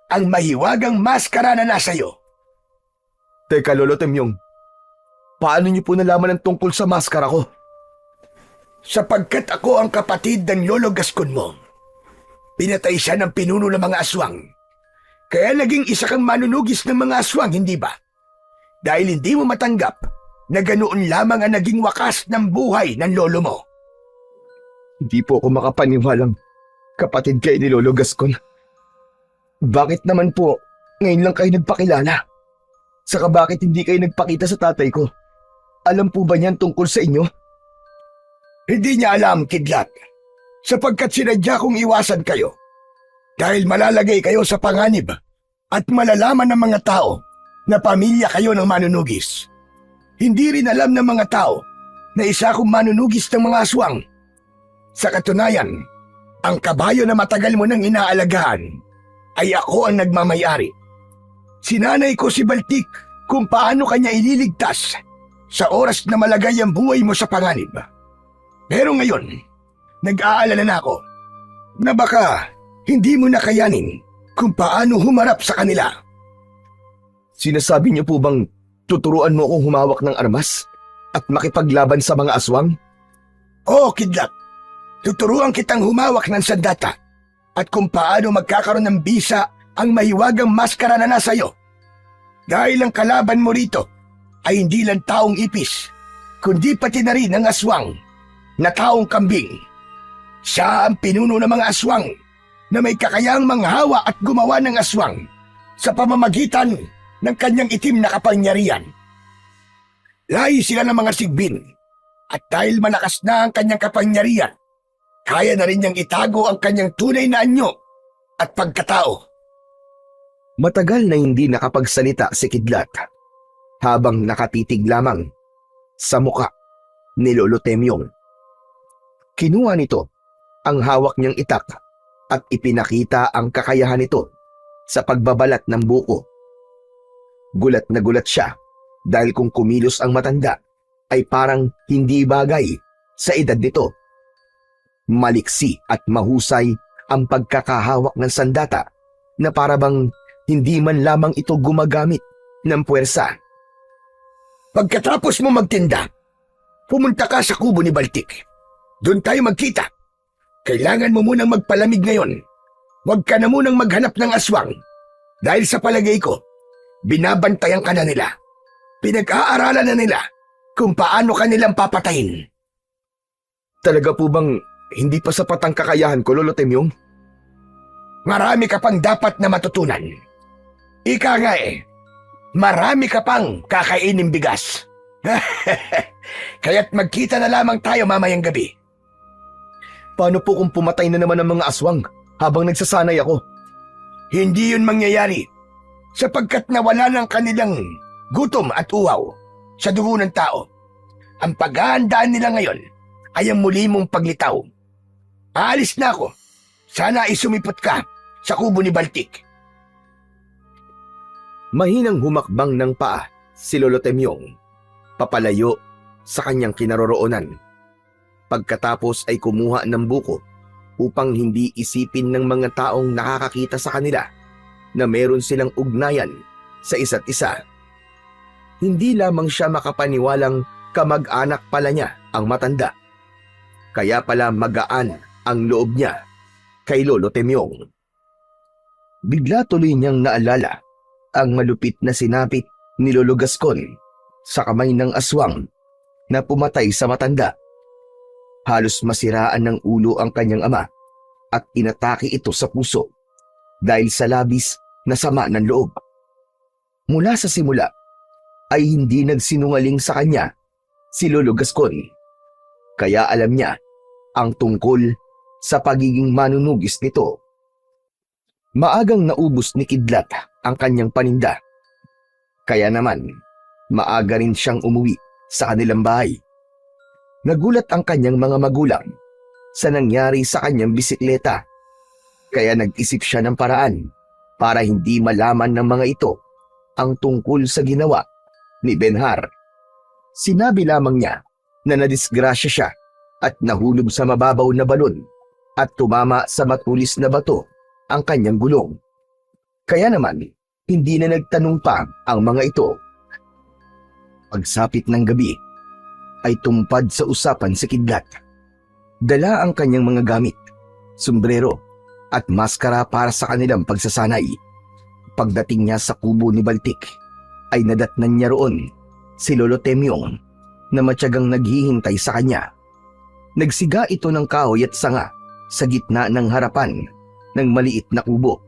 ang mahiwagang maskara na nasa iyo. Teka, Lolo Temyong. Paano niyo po nalaman ang tungkol sa maskara ko? Sapagkat ako ang kapatid ng Lolo Gascon mo. Pinatay siya ng pinuno ng mga aswang. Kaya naging isa kang manunugis ng mga aswang, hindi ba? Dahil hindi mo matanggap na ganoon lamang ang naging wakas ng buhay ng lolo mo. Hindi po ako makapaniwalang kapatid kayo ni Lolo Gascon. Bakit naman po ngayon lang kayo nagpakilala? Saka bakit hindi kayo nagpakita sa tatay ko? Alam po ba niyan tungkol sa inyo? Hindi niya alam, kidlat, sapagkat sinadya kong iwasan kayo. Dahil malalagay kayo sa panganib at malalaman ng mga tao na pamilya kayo ng manunugis. Hindi rin alam ng mga tao na isa akong manunugis ng mga aswang. Sa katunayan, ang kabayo na matagal mo nang inaalagaan ay ako ang nagmamayari. Sinanay ko si Baltik kung paano kanya ililigtas sa oras na malagay ang buhay mo sa panganib. Pero ngayon, nag-aalala na ako na baka hindi mo nakayanin kung paano humarap sa kanila. Sinasabi niyo po bang tuturuan mo akong humawak ng armas at makipaglaban sa mga aswang? Oo, Kidlat. Tuturuan kitang humawak ng sandata at kung paano magkakaroon ng bisa ang mahiwagang maskara na nasa iyo. Dahil ang kalaban mo rito ay hindi lang taong ipis, kundi pati na rin ang aswang na taong kambing. Siya ang pinuno ng mga aswang na may kakayahang manghawa at gumawa ng aswang sa pamamagitan ng kanyang itim na kapangyarihan. Lahi sila ng mga sigbin at dahil malakas na ang kanyang kapangyarihan, kaya na rin niyang itago ang kanyang tunay na anyo at pagkatao. Matagal na hindi nakapagsalita si Kidlat habang nakatitig lamang sa muka ni Lolo Temyong. Kinuha nito ang hawak niyang itak at ipinakita ang kakayahan nito sa pagbabalat ng buko. Gulat na gulat siya dahil kung kumilos ang matanda ay parang hindi bagay sa edad nito. Maliksi at mahusay ang pagkakahawak ng sandata na parabang hindi man lamang ito gumagamit ng puwersa. Pagkatapos mo magtinda, pumunta ka sa kubo ni Baltik. Doon tayo magkita. Kailangan mo munang magpalamig ngayon. Huwag ka na munang maghanap ng aswang. Dahil sa palagay ko, binabantayan ka na nila. Pinag-aaralan na nila kung paano ka nilang papatayin. Talaga po bang hindi pa sapat ang kakayahan ko, Lolo Temyong? Marami ka pang dapat na matutunan. Ika nga marami ka pang kakainin bigas. Kaya't magkita na lamang tayo mamayang gabi. Paano po kung pumatay na naman ang mga aswang habang nagsasanay ako? Hindi yun mangyayari sapagkat nawala ng kanilang gutom at uhaw sa dugo ng tao. Ang paghahandaan nila ngayon ay ang muli mong paglitaw. Aalis na ako. Sana ay sumipot ka sa kubo ni Baltik. Mahinang humakbang ng paa si Lolo Temyong papalayo sa kanyang kinaroroonan. Pagkatapos ay kumuha ng buko upang hindi isipin ng mga taong nakakakita sa kanila na meron silang ugnayan sa isa't isa. Hindi lamang siya makapaniwalang kamag-anak pala niya ang matanda. Kaya pala magaan ang loob niya kay Lolo Temyong. Bigla tuloy niyang naalala ang malupit na sinapit ni Lolo Gascon sa kamay ng aswang na pumatay sa matanda. Halos masiraan ng ulo ang kanyang ama at inatake ito sa puso dahil sa labis na sama ng loob. Mula sa simula ay hindi nagsinungaling sa kanya si Lolo Gascon, kaya alam niya ang tungkol sa pagiging manunugis nito. Maagang naubos ni Kidlat ang kanyang paninda, kaya naman maaga rin siyang umuwi sa kanilang bahay. Nagulat ang kanyang mga magulang sa nangyari sa kanyang bisikleta, kaya nag-isip siya ng paraan para hindi malaman ng mga ito ang tungkol sa ginawa ni Benhar. Sinabi lamang niya na nadisgrasya siya at nahulog sa mababaw na balon at tumama sa matulis na bato ang kanyang gulong. Kaya naman, hindi na nagtanong pa ang mga ito. Pagsapit ng gabi, ay tumpad sa usapan si Kidlat. Dala ang kanyang mga gamit, sombrero at maskara para sa kanilang pagsasanay. Pagdating niya sa kubo ni Baltik, ay nadatnan niya roon si Lolo Temyong na matyagang naghihintay sa kanya. Nagsiga ito ng kahoy at sanga sa gitna ng harapan ng maliit na kubo.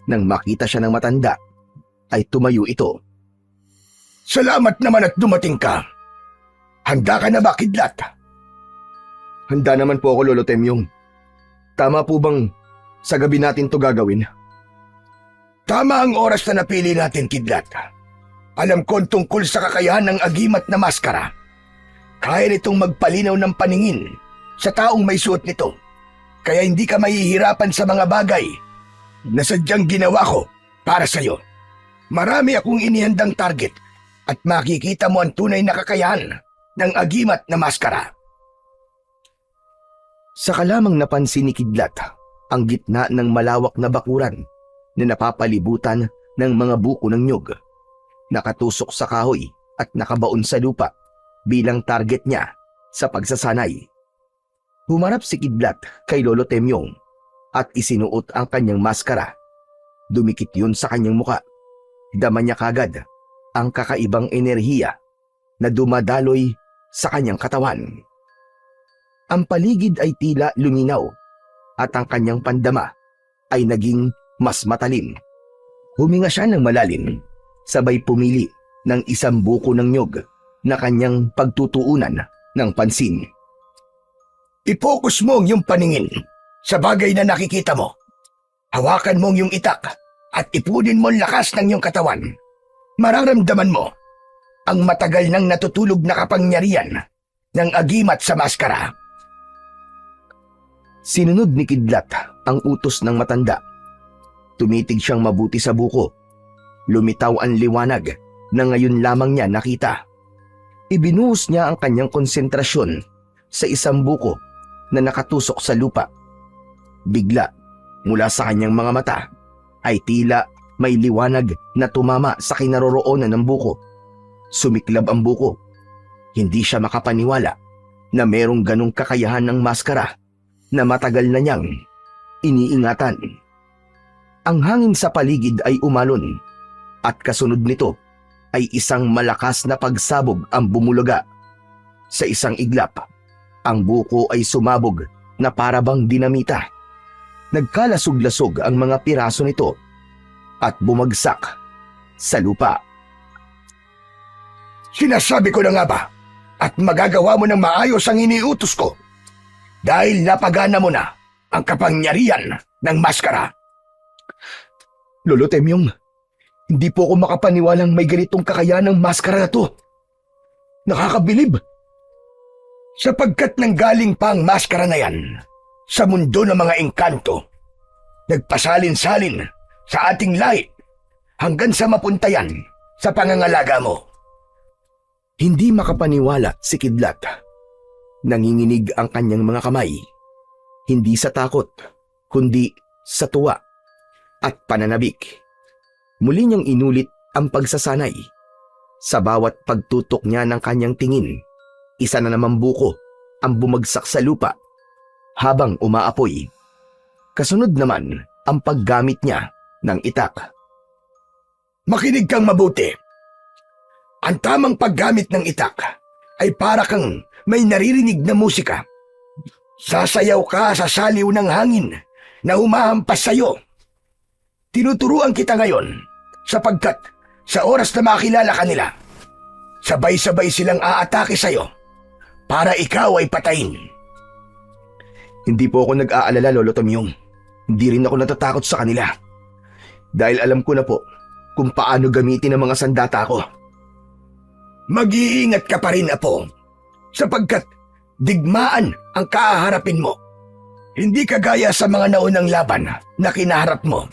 Nang makita siya ng matanda, ay tumayo ito. Salamat naman at dumating ka. Handa ka na ba, Kidlat? Handa naman po ako, Lolo Temyong. Tama po bang sa gabi natin to gagawin? Tama ang oras na napili natin, Kidlat. Alam ko tungkol sa kakayahan ng agimat na maskara. Kaya nitong magpalinaw ng paningin sa taong may suot nito. Kaya hindi ka mahihirapan sa mga bagay na sadyang ginawa ko para sa'yo. Marami akong inihandang target at makikita mo ang tunay na kakayahan ng agimat na maskara. Saka lamang napansin ni Kidlat ang gitna ng malawak na bakuran na napapalibutan ng mga buko ng nyug, nakatusok sa kahoy at nakabaon sa lupa bilang target niya sa pagsasanay. Humarap si Kidlat kay Lolo Temyong at isinuot ang kanyang maskara. Dumikit yun sa kanyang muka. Dama niya kagad ang kakaibang enerhiya na dumadaloy sa kanyang katawan. Ang paligid ay tila luminaw at ang kanyang pandama ay naging mas matalim. Huminga siya ng malalim, sabay pumili ng isang buko ng nyog na kanyang pagtutuunan ng pansin. I-focus mo ang iyong paningin sa bagay na nakikita mo. Hawakan mo ang iyong itak at ipunin mo ang lakas ng iyong katawan. Mararamdaman mo ang matagal nang natutulog na kapangyarihan ng agimat sa maskara. Sinunod ni Kidlat ang utos ng matanda. Tumitig siyang mabuti sa buko. Lumitaw ang liwanag na ngayon lamang niya nakita. Ibinuhos niya ang kanyang konsentrasyon sa isang buko na nakatusok sa lupa. Bigla, mula sa kanyang mga mata, ay tila may liwanag na tumama sa kinaroroonan ng buko. Sumiklab ang buko. Hindi siya makapaniwala na merong ganong kakayahan ng maskara na matagal na niyang iniingatan. Ang hangin sa paligid ay umalon at kasunod nito ay isang malakas na pagsabog ang bumulaga. Sa isang iglap, ang buko ay sumabog na parabang dinamita. Nagkalasog-lasog ang mga piraso nito at bumagsak sa lupa. Sinasabi ko na nga ba at magagawa mo ng maayos ang iniutos ko dahil napagana mo na ang kapangyarihan ng maskara. Lolo Temyong, hindi po ako makapaniwalang may ganitong kakayahan ng maskara na to. Nakakabilib. Sapagkat nanggaling pa ang maskara na yan sa mundo ng mga engkanto, nagpasalin-salin sa ating lahi hanggang sa mapunta yan sa pangangalaga mo. Hindi makapaniwala si Kidlat. Nanginginig ang kanyang mga kamay. Hindi sa takot, kundi sa tuwa at pananabik. Muli niyang inulit ang pagsasanay. Sa bawat pagtutok niya ng kanyang tingin, isa na namang buko ang bumagsak sa lupa habang umaapoy. Kasunod naman ang paggamit niya ng itak. Makinig kang mabuti. Ang tamang paggamit ng itak ay para kang may naririnig na musika. Sasayaw ka sa saliw ng hangin na humahampas sa'yo. Tinuturuan kita ngayon sapagkat sa oras na makilala ka nila, sabay-sabay silang aatake sa'yo para ikaw ay patayin. Hindi po ako nag-aalala, Lolo Tomyong. Hindi rin ako natatakot sa kanila. Dahil alam ko na po kung paano gamitin ang mga sandata ko. Mag-iingat ka pa rin, Apo, sapagkat digmaan ang kaaharapin mo. Hindi kagaya sa mga naunang laban na kinaharap mo.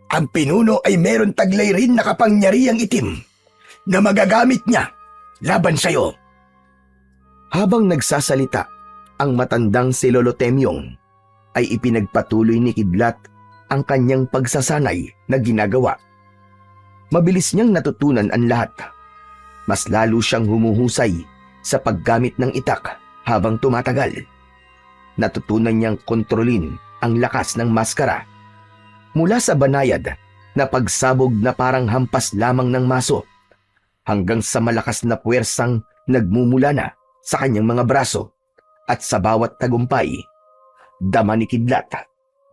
Ang pinuno ay meron taglay rin na kapangyarihang itim na magagamit niya laban sa'yo. Habang nagsasalita, ang matandang si Lolo Temyong ay ipinagpatuloy ni Kidlat ang kanyang pagsasanay na ginagawa. Mabilis niyang natutunan ang lahat. Mas lalo siyang humuhusay sa paggamit ng itak habang tumatagal. Natutunan niyang kontrolin ang lakas ng maskara. Mula sa banayad na pagsabog na parang hampas lamang ng maso hanggang sa malakas na puwersang nagmumula na sa kanyang mga braso at sa bawat tagumpay, dama ni Kidlat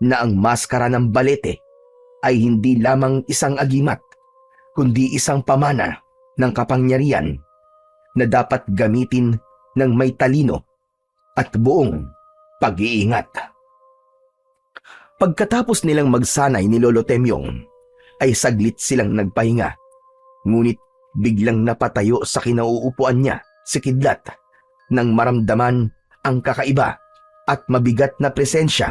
na ang maskara ng balete ay hindi lamang isang agimat kundi isang pamana ng kapangyarihan na dapat gamitin ng may talino at buong pag-iingat. Pagkatapos nilang magsanay ni Lolo Temyong, ay saglit silang nagpahinga. Ngunit biglang napatayo sa kinauupuan niya si Kidlat nang maramdaman ang kakaiba at mabigat na presensya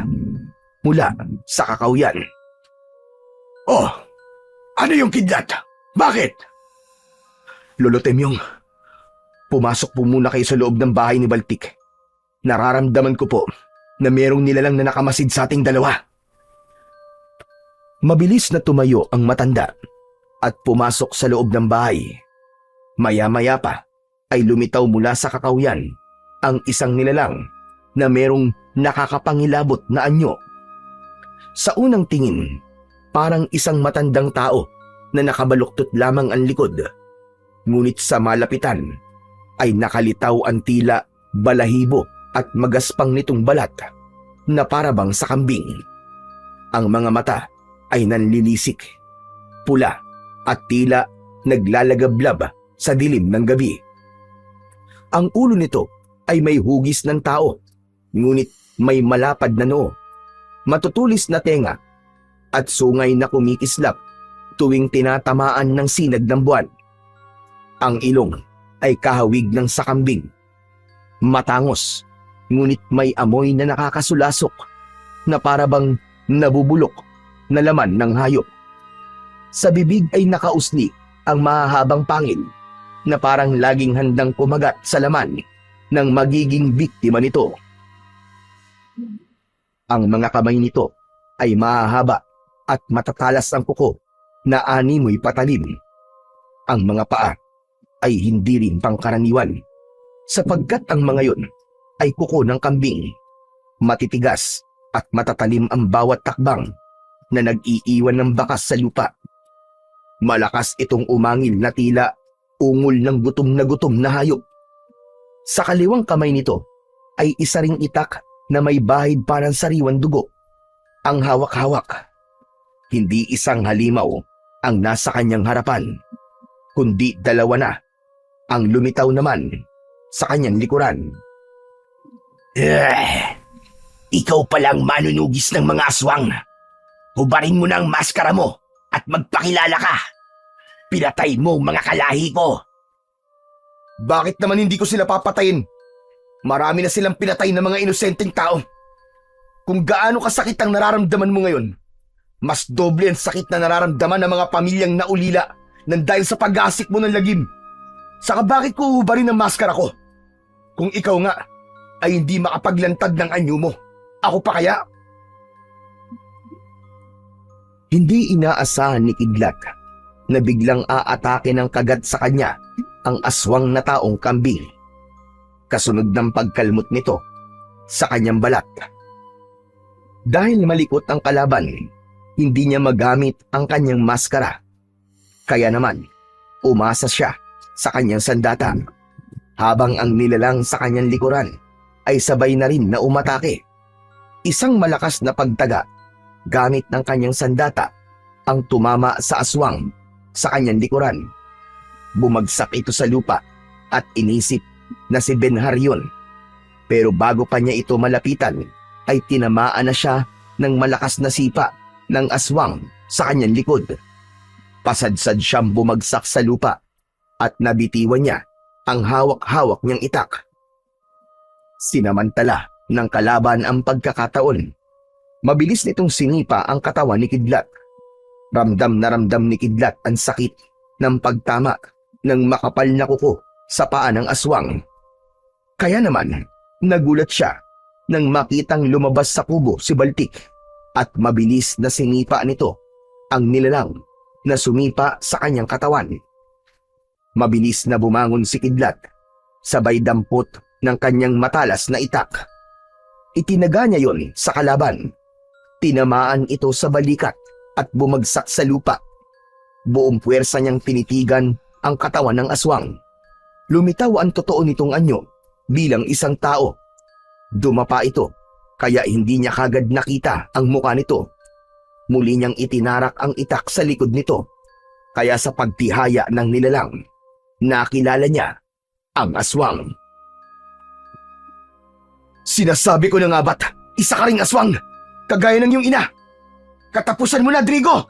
mula sa kakawyan. Oh, ano yung Kidlat? Bakit? Lolo Temyong, pumasok po muna kayo sa loob ng bahay ni Baltik. Nararamdaman ko po na merong nilalang na nakamasid sa ating dalawa. Mabilis na tumayo ang matanda at pumasok sa loob ng bahay. Maya-maya pa ay lumitaw mula sa kakawyan ang isang nilalang na merong nakakapangilabot na anyo. Sa unang tingin, parang isang matandang tao na nakabaluktot lamang ang likod. Ngunit sa malapitan ay nakalitaw ang tila balahibo at magaspang nitong balat na parabang sa kambing. Ang mga mata ay nanlilisik, pula at tila naglalagablab sa dilim ng gabi. Ang ulo nito ay may hugis ng tao, ngunit may malapad na noo, matutulis na tenga at sungay na kumikislap tuwing tinatamaan ng sinag ng buwan. Ang ilong ay kahawig ng sakambing. Matangos, ngunit may amoy na nakakasulasok na parabang nabubulok na laman ng hayop. Sa bibig ay nakausli ang mahahabang pangil na parang laging handang kumagat sa laman ng magiging biktima nito. Ang mga kamay nito ay mahahaba at matatalas ang kuko na animoy patalim. Ang mga paa ay hindi rin pangkaraniwan sapagkat ang mga yon ay kuko ng kambing. Matitigas at matatalim ang bawat takbang na nag-iiwan ng bakas sa lupa. Malakas itong umangil na tila ungol ng gutom na hayop. Sa kaliwang kamay nito ay isa ring itak na may bahid parang sariwang dugo. Ang hawak-hawak, hindi isang halimaw ang nasa kanyang harapan, kundi dalawa na ang lumitaw naman sa kanyang likuran. Ikaw palang manunugis ng mga aswang. Hubarin mo na ang maskara mo at magpakilala ka. Pinatay mo mga kalahi ko. Bakit naman hindi ko sila papatayin? Marami na silang pinatay ng mga inosenteng tao. Kung gaano kasakit ang nararamdaman mo ngayon, mas doble ang sakit na nararamdaman ng mga pamilyang naulila nang dahil sa pag-aasik mo ng lagim. Saka bakit ko uhubarin ang maskara ko? Kung ikaw nga ay hindi makapaglantad ng anyo mo, ako pa kaya? Hindi inaasahan ni Kidlat na biglang aatake ng kagat sa kanya ang aswang na taong kambing. Kasunod ng pagkalmot nito sa kanyang balat. Dahil malikot ang kalaban, hindi niya magamit ang kanyang maskara. Kaya naman, umasa siya sa kanyang sandata, habang ang nilalang sa kanyang likuran ay sabay na rin na umatake. Isang malakas na pagtaga gamit ng kanyang sandata ang tumama sa aswang sa kanyang likuran. Bumagsak ito sa lupa at inisip na si Benhar yun. Pero bago pa niya ito malapitan ay tinamaan na siya ng malakas na sipa ng aswang sa kanyang likod. Pasadsad siyang bumagsak sa lupa at nabitiwan niya ang hawak-hawak niyang itak. Sinamantala ng kalaban ang pagkakataon. Mabilis nitong sinipa ang katawan ni Kidlat. Ramdam na ramdam ni Kidlat ang sakit ng pagtama ng makapal na kuko sa paa ng aswang. Kaya naman, nagulat siya nang makitang lumabas sa kubo si Baltik at mabilis na sinipa nito ang nilalang na sumipa sa kanyang katawan. Mabilis na bumangon si Kidlat, sabay dampot ng kanyang matalas na itak. Itinaga niya yon sa kalaban. Tinamaan ito sa balikat at bumagsak sa lupa. Buong puwersa niyang tinitigan ang katawan ng aswang. Lumitaw ang totoo nitong anyo bilang isang tao. Dumapa ito, kaya hindi niya kagad nakita ang mukha nito. Muli niyang itinarak ang itak sa likod nito, kaya sa pagtihaya ng nilalang, nakilala niya ang aswang. Sinasabi ko na nga ba't isa ka ring aswang, kagaya ng iyong ina. Katapusan mo na, Drigo!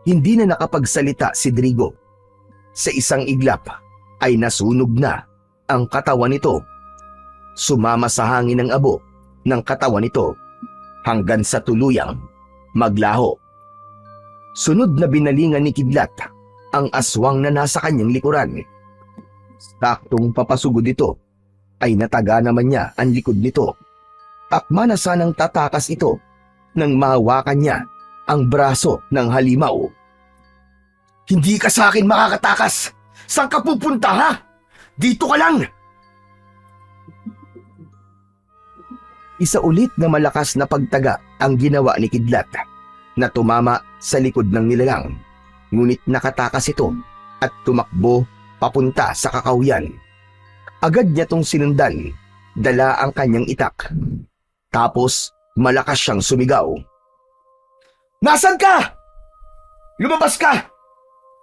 Hindi na nakapagsalita si Drigo. Sa isang iglap ay nasunog na ang katawan nito. Sumama sa hangin ng abo ng katawan nito hanggang sa tuluyang maglaho. Sunod na binalingan ni Kidlat ang aswang na nasa kanyang likuran. Saktong papasugod ito, ay nataga naman niya ang likod nito. Akma na sanang tatakas ito nang mahawakan niya ang braso ng halimaw. Hindi ka sa akin makakatakas! Saan ka pupunta, ha? Dito ka lang! Isa ulit na malakas na pagtaga ang ginawa ni Kidlat na tumama sa likod ng nilalang. Ngunit nakatakas ito at tumakbo papunta sa kakawyan. Agad niya tong sinundan, dala ang kanyang itak. Tapos malakas siyang sumigaw. Nasaan ka? Lumabas ka!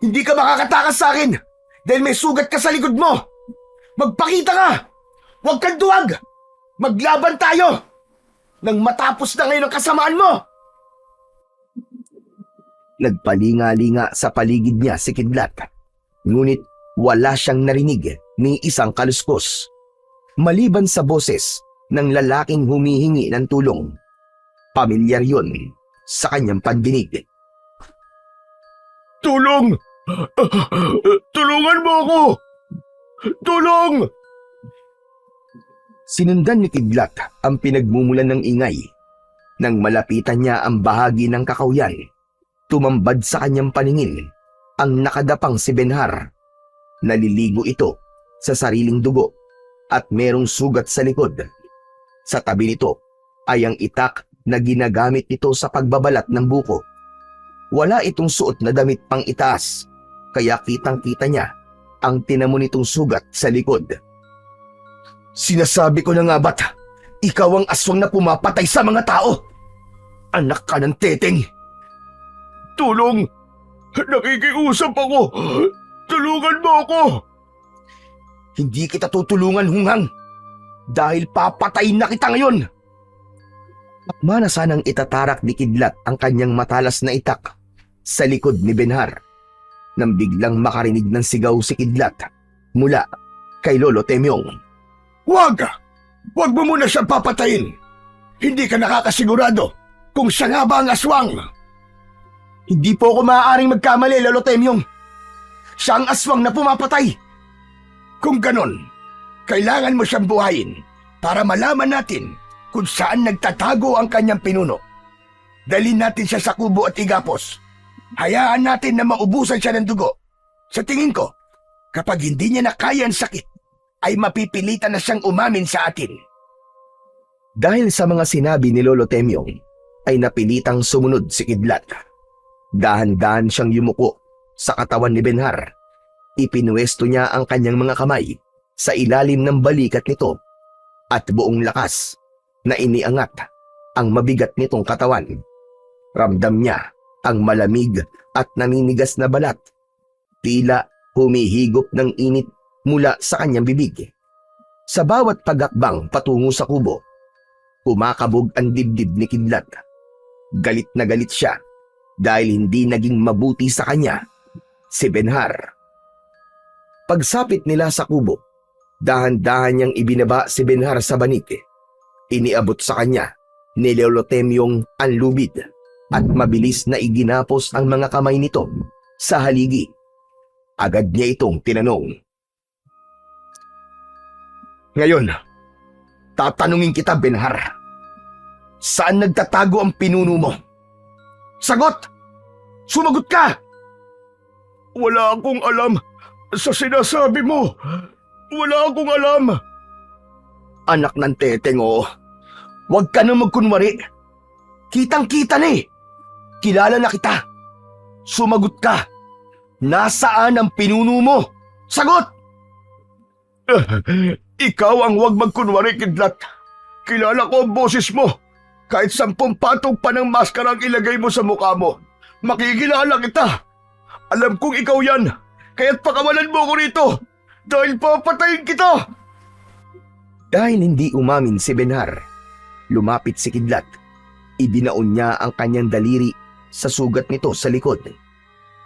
Hindi ka makakatakas sa akin dahil may sugat ka sa likod mo! Magpakita ka! Huwag kang duwag! Maglaban tayo! Nang matapos na ngayon ang kasamaan mo! Nagpalinga-linga sa paligid niya si Kidlat. Ngunit wala siyang narinig ni isang kaluskos. Maliban sa boses ng lalaking humihingi ng tulong. Pamilyar yun sa kanyang pandinig. Tulong! Tulungan mo ako! Tulong! Sinundan ni Kidlat ang pinagmumulan ng ingay. Nang malapitan niya ang bahagi ng kakawyan, tumambad sa kanyang paningin ang nakadapang si Benhar. Naliligo ito sa sariling dugo at merong sugat sa likod. Sa tabi nito ay ang itak na ginagamit nito sa pagbabalat ng buko. Wala itong suot na damit pang itaas, kaya kitang-kita niya ang tinamo nitong sugat sa likod. Sinasabi ko na nga ba't ikaw ang aswang na pumapatay sa mga tao? Anak ka ng teteng! Tulong! Nakikiusap ako! Tulungan mo ako! Hindi kita tutulungan, hunghang! Dahil papatayin na kita ngayon! Akma na sanang itatarak ni Kidlat ang kanyang matalas na itak sa likod ni Benhar. Nang biglang makarinig ng sigaw si Kidlat mula kay Lolo Temyong. Huwag! Huwag mo muna siyang papatayin! Hindi ka nakakasigurado kung siya nga ba ang aswang! Hindi po ako maaaring magkamali, Lolo Temyong. Siya ang aswang na pumapatay. Kung ganon, kailangan mo siyang buhayin para malaman natin kung saan nagtatago ang kanyang pinuno. Dalhin natin siya sa kubo at igapos. Hayaan natin na maubusan siya ng dugo. Sa tingin ko, kapag hindi niya na kaya ang sakit, ay mapipilitan na siyang umamin sa atin. Dahil sa mga sinabi ni Lolo Temyong, ay napilitang sumunod si Kidlat. Dahan-dahan siyang yumuko sa katawan ni Benhar. Ipinuwesto niya ang kanyang mga kamay sa ilalim ng balikat nito at buong lakas na iniangat ang mabigat nitong katawan. Ramdam niya ang malamig at naninigas na balat. Tila humihigop ng init mula sa kanyang bibig. Sa bawat pagakbang patungo sa kubo, kumakabog ang dibdib ni Kidlat. Galit na galit siya dahil hindi naging mabuti sa kanya si Benhar. Pagsapit nila sa kubo, dahan-dahan niyang ibinaba si Benhar sa banik. Iniabot sa kanya ni Lolo Temyong ang lubid at mabilis na iginapos ang mga kamay nito sa haligi. Agad niya itong tinanong. Ngayon, tatanungin kita, Benhar. Saan nagtatago ang pinuno mo? Sagot! Sumagot ka! Wala akong alam sa sinasabi mo. Wala akong alam. Anak ng teteng, oh. Huwag ka na magkunwari. Kitang-kita na eh. Kilala na kita. Sumagot ka. Nasaan ang pinuno mo? Sagot! Ikaw ang huwag magkunwari, Kidlat. Kilala ko ang boses mo. Kahit 10 patong pa ng maskara ang ilagay mo sa mukha mo, makikilala kita. Alam kong ikaw yan, kaya't pakawalan mo ko rito, dahil papatayin kita. Dahil hindi umamin si Benhar, lumapit si Kidlat. Ibinaon niya ang kanyang daliri sa sugat nito sa likod.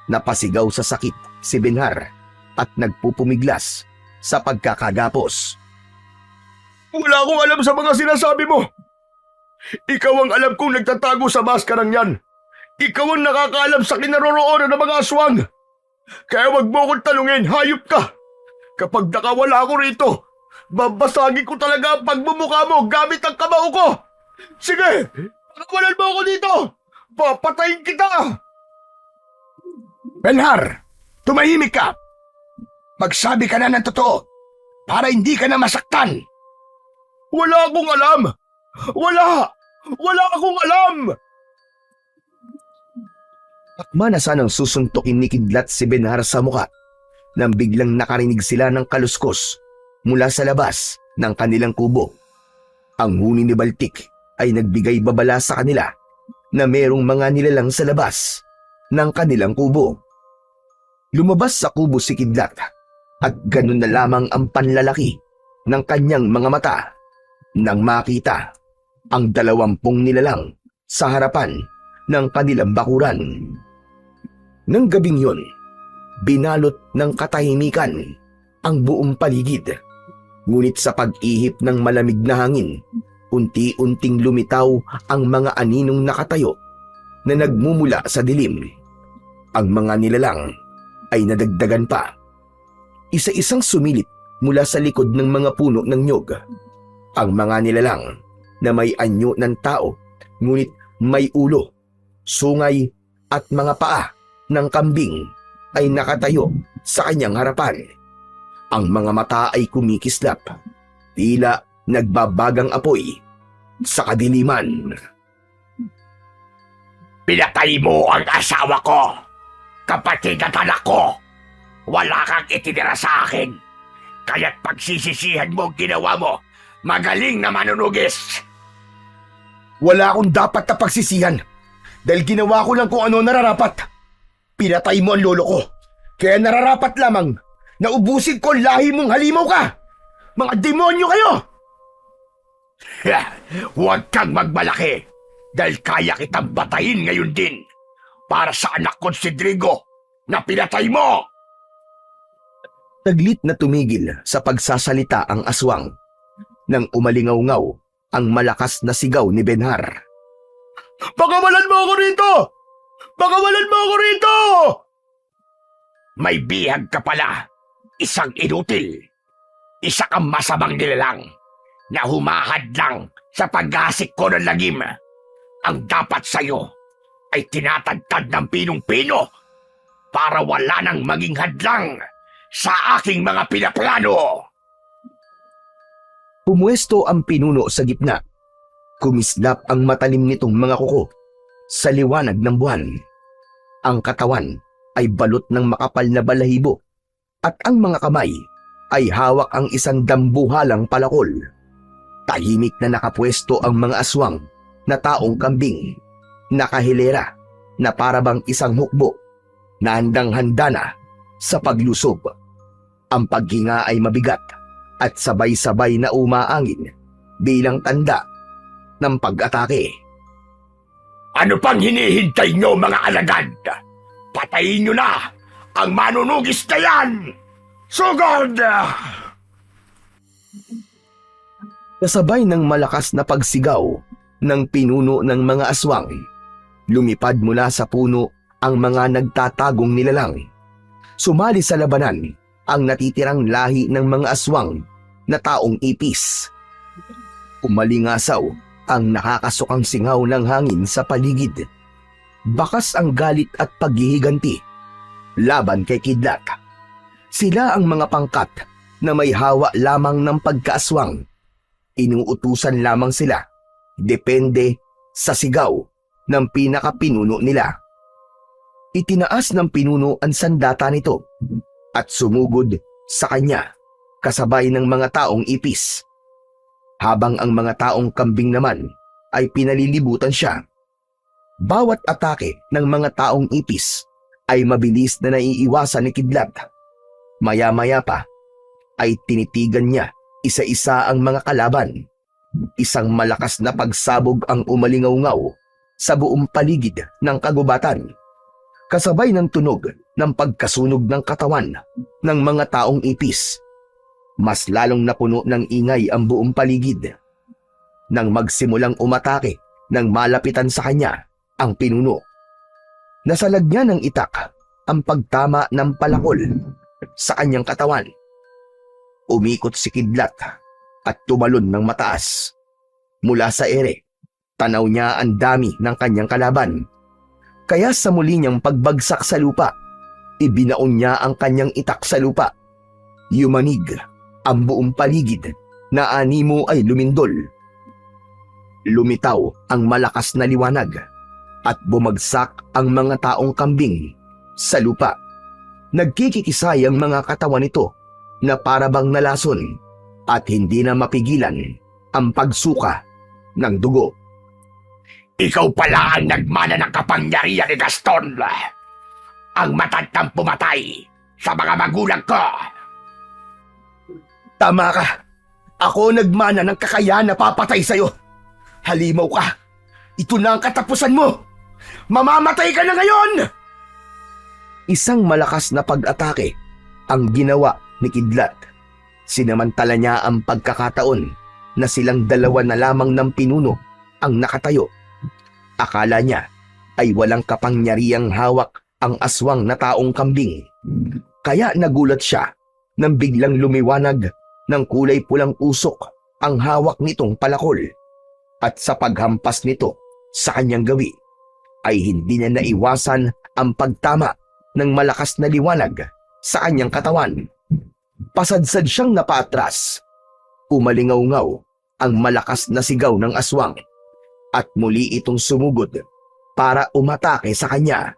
Napasigaw sa sakit si Benhar at nagpupumiglas sa pagkakagapos. Wala akong alam sa mga sinasabi mo. Ikaw ang alam kong nagtatago sa maskarang yan. Ikaw ang nakakaalam sa kinaroroonan ng mga aswang. Kaya wag mo akong tanungin, hayop ka! Kapag nakawala ako rito, babasagin ko talaga ang pagmumukha mo gamit ang kamao ko! Sige! Pakawalan mo ako dito! Papatayin kita! Benhar, tumahimik ka! Magsabi ka na ng totoo para hindi ka na masaktan! Wala akong alam! Wala akong alam! Akma na sanang susuntukin ni Kidlat si Benhar sa muka nang biglang nakarinig sila ng kaluskos mula sa labas ng kanilang kubo. Ang huni ni Baltik ay nagbigay babala sa kanila na merong mga nilalang sa labas ng kanilang kubo. Lumabas sa kubo si Kidlat at ganun na lamang ang panlalaki ng kanyang mga mata nang makita ang 20 nilalang sa harapan ng kanilang bakuran. Nang gabing yun, binalot ng katahimikan ang buong paligid. Ngunit sa pag-ihip ng malamig na hangin, unti-unting lumitaw ang mga aninong nakatayo na nagmumula sa dilim. Ang mga nilalang ay nadagdagan pa. Isa-isang sumilip mula sa likod ng mga puno ng nyog. Ang mga nilalang na may anyo ng tao, ngunit may ulo, sungay at mga paa ng kambing ay nakatayo sa kanyang harapan. Ang mga mata ay kumikislap, tila nagbabagang apoy sa kadiliman. Pinatay mo ang asawa ko! Kapatid at anak ko! Wala kang itinira sa akin! Kaya't pagsisisihan mo ang ginawa mo, magaling na manunugis! Wala akong dapat na pagsisihan dahil ginawa ko lang kung ano nararapat. Pinatay mo ang lolo ko, kaya nararapat lamang na ubusin ko ang lahi mong halimaw ka! Mga demonyo kayo! Huwag kang magmalaki dahil kaya kitang batayin ngayon din para sa anak ko si Drigo na pinatay mo! Taglit na tumigil sa pagsasalita ang aswang nang umalingaw-ngaw ang malakas na sigaw ni Benhar. Pakawalan mo ako rito! Pakawalan mo ako rito! May bihag ka pala, isang inutil. Isa kang masamang nilalang na humahad lang sa paggasik ko ng lagim. Ang dapat sa'yo ay tinatagtad ng pinong-pino para wala nang maging hadlang sa aking mga pinaplano. Pumuesto ang pinuno sa gitna. Kumislap ang matalim nitong mga kuko sa liwanag ng buwan. Ang katawan ay balot ng makapal na balahibo at ang mga kamay ay hawak ang isang dambuhalang palakol. Tahimik na nakapwesto ang mga aswang na taong kambing, nakahilera na parabang isang hukbo na handang-handa na sa paglusob. Ang paghinga ay mabigat at sabay-sabay na umaangin bilang tanda ng pag-atake. Ano pang hinihintay nyo mga alagad? Patayin nyo na ang manunugis na yan! Sugod! Kasabay ng malakas na pagsigaw ng pinuno ng mga aswang, lumipad mula sa puno ang mga nagtatagong nilalang. Sumali sa labanan ang natitirang lahi ng mga aswang na taong ipis. Umalingasaw ang nakakasukang singaw ng hangin sa paligid. Bakas ang galit at paghihiganti laban kay Kidlat. Sila ang mga pangkat na may hawa lamang ng pagkaaswang. Inuutusan lamang sila, depende sa sigaw ng pinakapinuno nila. Itinaas ng pinuno ang sandata nito at sumugod sa kanya kasabay ng mga taong ipis. Habang ang mga taong kambing naman ay pinalilibutan siya. Bawat atake ng mga taong ipis ay mabilis na naiiwasan ni Kidlat. Maya-maya pa ay tinitigan niya isa-isa ang mga kalaban. Isang malakas na pagsabog ang umalingaw-ngaw sa buong paligid ng kagubatan. Kasabay ng tunog ng pagkasunog ng katawan ng mga taong ipis. Mas lalong napuno ng ingay ang buong paligid. Nang magsimulang umatake nang malapitan sa kanya ang pinuno. Nasalag niya ng itak ang pagtama ng palakol sa kanyang katawan. Umikot si Kidlat at tumalon ng mataas. Mula sa ere, tanaw niya ang dami ng kanyang kalaban. Kaya sa muli niyang pagbagsak sa lupa, ibinaon niya ang kanyang itak sa lupa. Yumanig ang buong paligid na animo ay lumindol. Lumitaw ang malakas na liwanag at bumagsak ang mga taong kambing sa lupa. Nagkikikisay ang mga katawan nito na parabang nalason at hindi na mapigilan ang pagsuka ng dugo. Ikaw pala ang nagmana ng kapangyarihan ni Gaston. Ang matandang pumatay sa mga magulang ko. Tama ka. Ako nagmana ng kakayahan na papatay sa'yo. Halimaw ka. Ito na ang katapusan mo. Mamamatay ka na ngayon! Isang malakas na pag-atake ang ginawa ni Kidlat. Sinamantala niya ang pagkakataon na silang dalawa na lamang ng pinuno ang nakatayo. Akala niya ay walang kapangyarihang hawak ang aswang na taong kambing. Kaya nagulat siya nang biglang lumiwanag ng kulay pulang usok ang hawak nitong palakol. At sa paghampas nito sa kanyang gawi, ay hindi niya naiwasan ang pagtama ng malakas na liwanag sa kanyang katawan. Pasadsad siyang napaatras. Umalingaw-ngaw ang malakas na sigaw ng aswang at muli itong sumugod para umatake sa kanya.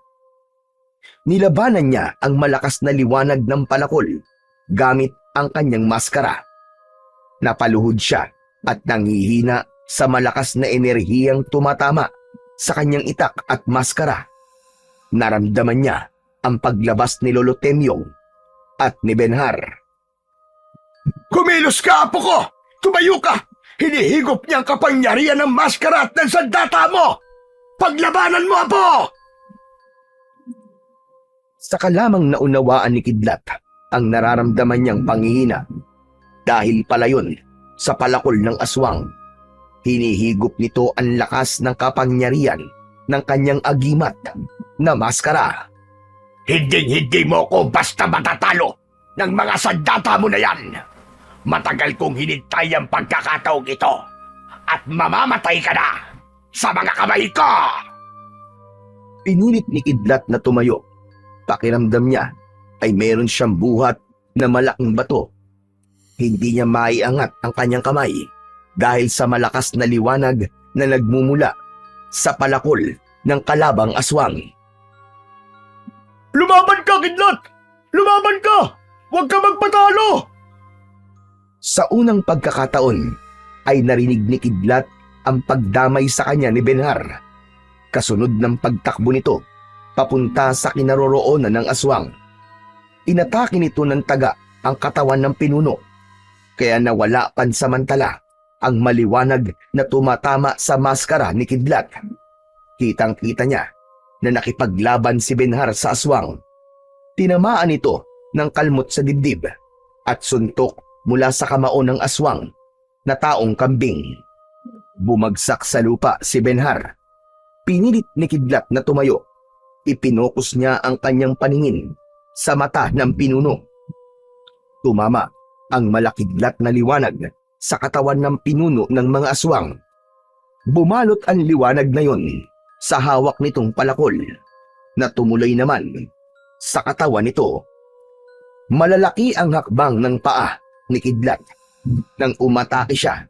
Nilabanan niya ang malakas na liwanag ng palakol gamit ang kanyang maskara. Napaluhod siya at nanghihina sa malakas na enerhiyang tumatama sa kanyang itak at maskara. Naramdaman niya ang paglabas ni Lolo Temyong at ni Benhar. Kumilos ka, apo ko! Tumayo ka! Hinihigop niya ang kapangyarihan ng maskara at ng sandata mo! Paglabanan mo, apo! Saka lamang naunawaan ni Kidlat ang nararamdaman niyang panghihina. Dahil pala yun sa palakol ng aswang. Hinihigop nito ang lakas ng kapangyarihan ng kanyang agimat na maskara. Hindi mo ko basta matatalo ng mga sandata mo na yan. Matagal kong hinintay ang pagkakataong ito at mamamatay ka na sa mga kamay ko! Pinilit ni Kidlat na tumayo. Pakiramdam niya ay meron siyang buhat na malaking bato. Hindi niya maiangat ang kanyang kamay dahil sa malakas na liwanag na nagmumula sa palakol ng kalabang aswang. Lumaban ka, Kidlat! Lumaban ka! Huwag ka magpatalo! Sa unang pagkakataon ay narinig ni Kidlat ang pagdamay sa kanya ni Benhar. Kasunod ng pagtakbo nito papunta sa kinaroroonan ng aswang. Inatake nito ng taga ang katawan ng pinuno, kaya nawala pansamantala ang maliwanag na tumatama sa maskara ni Kidlat. Kitang-kita niya na nakipaglaban si Benhar sa aswang. Tinamaan ito ng kalmot sa dibdib at suntok mula sa kamao ng aswang na taong kambing. Bumagsak sa lupa si Benhar. Pinilit ni Kidlat na tumayo. Ipinokus niya ang kanyang paningin sa mata ng pinuno. Tumama ang malakidlat na liwanag sa katawan ng pinuno ng mga aswang. Bumalot ang liwanag na yon sa hawak nitong palakol na tumuloy naman sa katawan nito. Malalaki ang hakbang ng paa ni Kidlat nang umatake siya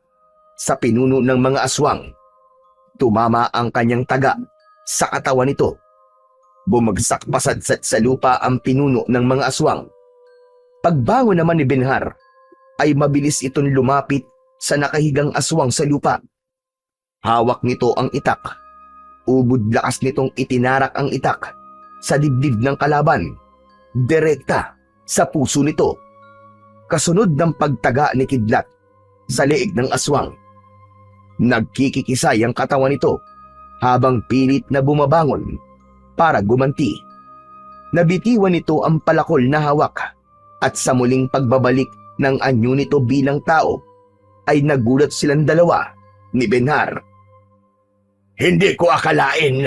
sa pinuno ng mga aswang. Tumama ang kanyang taga sa katawan nito. Bumagsak pasadsat sa lupa ang pinuno ng mga aswang. Pagbangon naman ni Benhar, ay mabilis itong lumapit sa nakahigang aswang sa lupa. Hawak nito ang itak. Ubod lakas nitong itinarak ang itak sa dibdib ng kalaban, direkta sa puso nito. Kasunod ng pagtaga ni Kidlat sa leeg ng aswang. Nagkikikisay ang katawan nito habang pilit na bumabangon para gumanti. Nabitiwan nito ang palakol na hawak at sa muling pagbabalik ng anyo nito bilang tao ay nagulat silang dalawa ni Benhar. Hindi ko akalain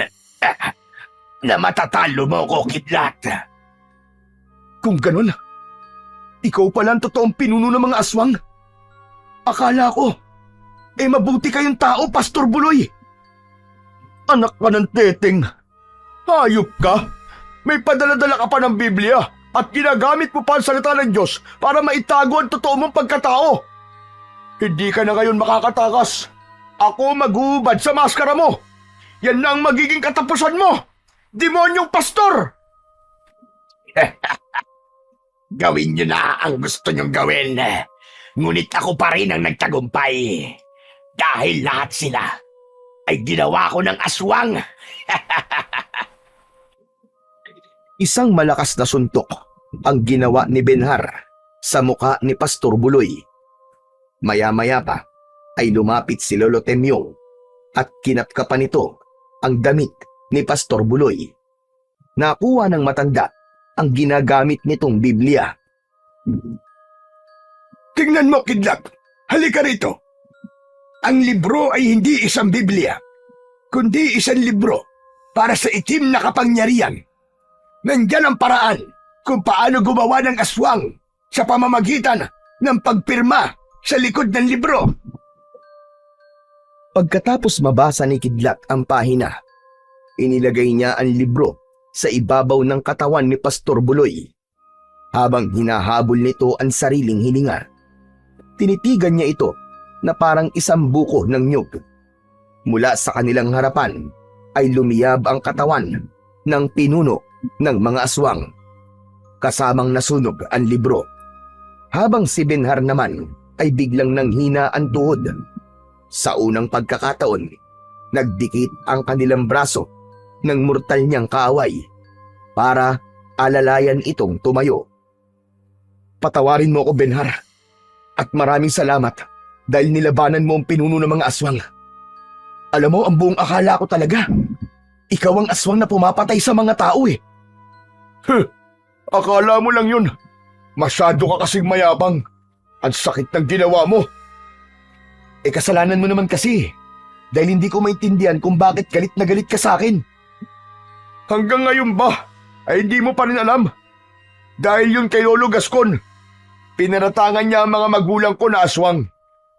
na matatalo mo ko, Kidlat. Kung ganun, ikaw pala ang totoong pinuno ng mga aswang. Akala ko, mabuti kayong tao, Pastor Buloy. Anak ka ng teteng. Hayop ka. May padala-dala ka pa ng Biblia at ginagamit mo pa ang salita ng Diyos para maitago ang totoo mong pagkatao. Hindi ka na ngayon makakatakas. Ako maghuhubad sa maskara mo. Yan na ang magiging katapusan mo. Demonyong pastor! Gawin niyo na ang gusto niyong gawin. Ngunit ako pa rin ang nagtagumpay. Dahil lahat sila ay ginawa ko ng aswang. Isang malakas na suntok ang ginawa ni Benhar sa muka ni Pastor Buloy. Maya-maya pa ay lumapit si Lolo Temyong at kinapkapan nito ang damit ni Pastor Buloy. Nakuha ng matanda ang ginagamit nitong Biblia. Tingnan mo, kidlat. Halika rito. Ang libro ay hindi isang Biblia, kundi isang libro para sa itim na kapangyarihan. Nandyan ang paraan kung paano gumawa ng aswang sa pamamagitan ng pagpirma sa likod ng libro. Pagkatapos mabasa ni Kidlat ang pahina, inilagay niya ang libro sa ibabaw ng katawan ni Pastor Buloy. Habang hinahabol nito ang sariling hininga, tinitigan niya ito na parang isang buko ng nyug. Mula sa kanilang harapan ay lumiyab ang katawan ng pinuno ng mga aswang. Kasamang nasunog ang libro. Habang si Benhar naman ay biglang nanghina ang tuhod. Sa unang pagkakataon, nagdikit ang kanilang braso ng mortal niyang kaaway para alalayan itong tumayo. Patawarin mo ako, Benhar, at maraming salamat dahil nilabanan mo ang pinuno ng mga aswang. Alam mo, ang buong akala ko talaga, ikaw ang aswang na pumapatay sa mga tao eh. Akala mo lang yun. Masyado ka kasing mayabang. Ang sakit ng ginawa mo. Kasalanan mo naman kasi dahil hindi ko maintindihan kung bakit galit na galit ka sa akin. Hanggang ngayon ba ay hindi mo pa rin alam? Dahil yun kay Lolo Gascon. Pinaratangan niya ang mga magulang ko na aswang.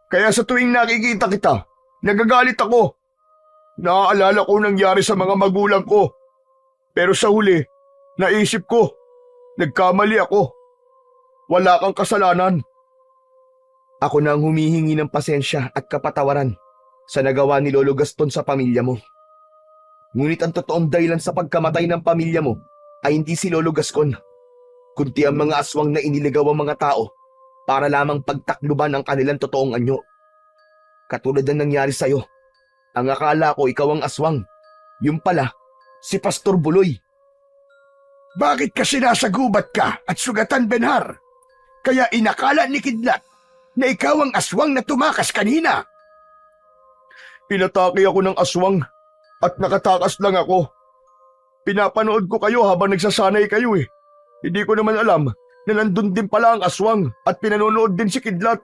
Kaya sa tuwing nakikita kita, nagagalit ako. Naaalala ko nangyari sa mga magulang ko. Pero sa huli, naisip ko, nagkamali ako. Wala kang kasalanan. Ako na ang humihingi ng pasensya at kapatawaran sa nagawa ni Lolo Gaston sa pamilya mo. Ngunit ang totoong dahilan sa pagkamatay ng pamilya mo ay hindi si Lolo Gascon, kundi ang mga aswang na iniligaw ang mga tao para lamang pagtakluban ang kanilang totoong anyo. Katulad ng nangyari sa'yo, ang akala ko ikaw ang aswang. Yung pala, si Pastor Buloy. Bakit ka sinasagubat ka at sugatan, Benhar? Kaya inakala ni Kidlat na ikaw ang aswang na tumakas kanina. Pinatake ako ng aswang at nakatakas lang ako. Pinapanood ko kayo habang nagsasanay kayo eh. Hindi ko naman alam na nandun din pala ang aswang at pinanonood din si Kidlat.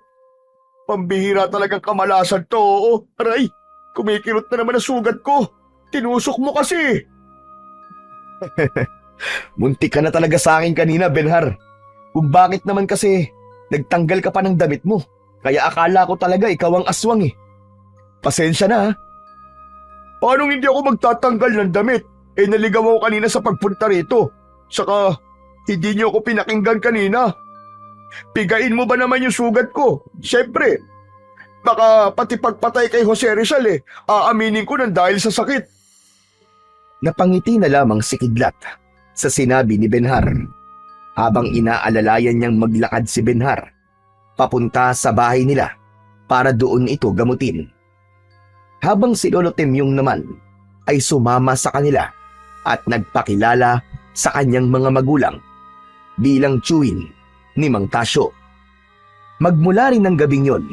Pambihira talagang kamalasan to, oo. Aray, kumikirot na naman ang sugat ko. Tinusok mo kasi. Muntik ka na talaga sa akin kanina, Benhar. Kung bakit naman kasi nagtanggal ka pa ng damit mo. Kaya akala ko talaga ikaw ang aswang eh. Pasensya na ha. Paano hindi ako magtatanggal ng damit? Naligaw ako kanina sa pagpunta rito. Saka, hindi niyo ako pinakinggan kanina. Pigain mo ba naman yung sugat ko? Siyempre. Baka pati pagpatay kay Jose Rizal aaminin ko nang dahil sa sakit. Napangiti na lamang si Kidlat sa sinabi ni Benhar habang inaalalayan niyang maglakad si Benhar papunta sa bahay nila para doon ito gamutin. Habang si Lolo Temyong naman ay sumama sa kanila at nagpakilala sa kanyang mga magulang bilang tiyuhin ni Mang Tasyo. Magmula rin ng gabing yon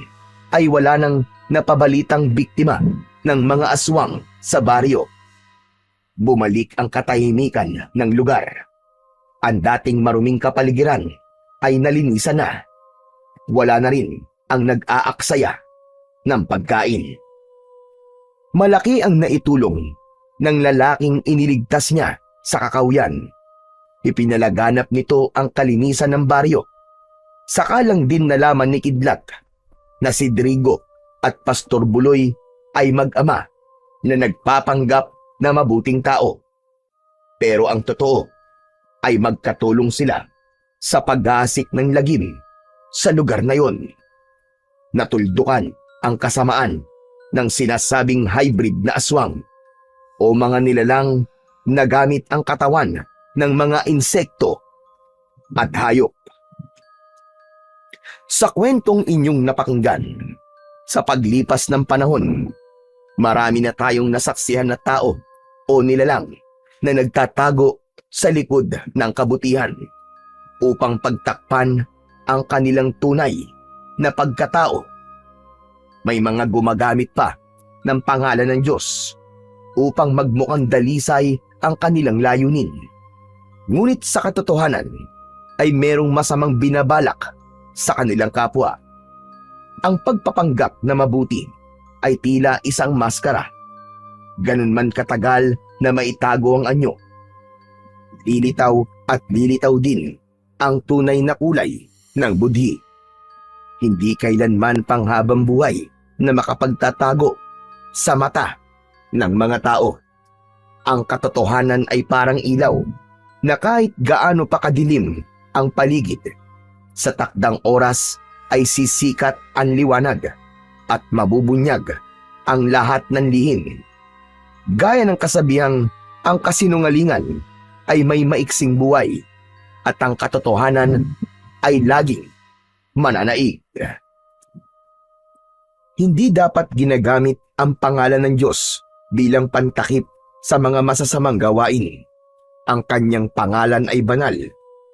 ay wala nang napabalitang biktima ng mga aswang sa baryo. Bumalik ang katahimikan ng lugar. Ang dating maruming kapaligiran ay nalinisan na. Wala na rin ang nag-aaksaya ng pagkain. Malaki ang naitulong ng lalaking iniligtas niya sa kakawyan. Ipinalaganap nito ang kalinisan ng baryo. Saka lang din nalaman ni Kidlat na si Drigo at Pastor Buloy ay mag-ama na nagpapanggap na mabuting tao. Pero ang totoo ay magkatulong sila sa pag-aasik ng lagim sa lugar na yon. Natuldukan ang kasamaan ng sinasabing hybrid na aswang o mga nilalang na gamit ang katawan ng mga insekto at hayop. Sa kwentong inyong napakinggan, sa paglipas ng panahon, marami na tayong nasaksihan na tao o nilalang na nagtatago sa likod ng kabutihan upang pagtakpan ang kanilang tunay na pagkatao. May mga gumagamit pa ng pangalan ng Diyos upang magmukhang dalisay ang kanilang layunin. Ngunit sa katotohanan ay merong masamang binabalak sa kanilang kapwa. Ang pagpapanggap na mabuti ay tila isang maskara. Ganun man katagal na maitago ang anyo, lilitaw at lilitaw din ang tunay na kulay ng budhi. Hindi kailanman panghabang buhay na makapagtatago sa mata ng mga tao. Ang katotohanan ay parang ilaw na kahit gaano pa kadilim ang paligid, sa takdang oras ay sisikat ang liwanag at mabubunyag ang lahat ng lihim. Gaya ng kasabihang ang kasinungalingan ay may maiksing buhay at ang katotohanan ay laging mananaig. Hindi dapat ginagamit ang pangalan ng Diyos bilang pantakip sa mga masasamang gawain. Ang kanyang pangalan ay banal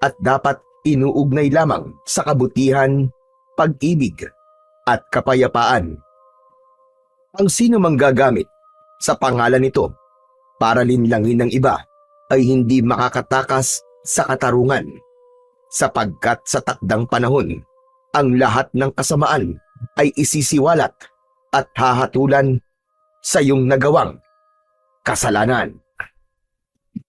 at dapat inuugnay lamang sa kabutihan, pag-ibig at kapayapaan. Ang sino mang gagamit sa pangalan nito para linlangin ng iba ay hindi makakatakas sa katarungan, sapagkat sa takdang panahon, ang lahat ng kasamaan ay isisiwalat at hahatulan sa iyong nagawang kasalanan.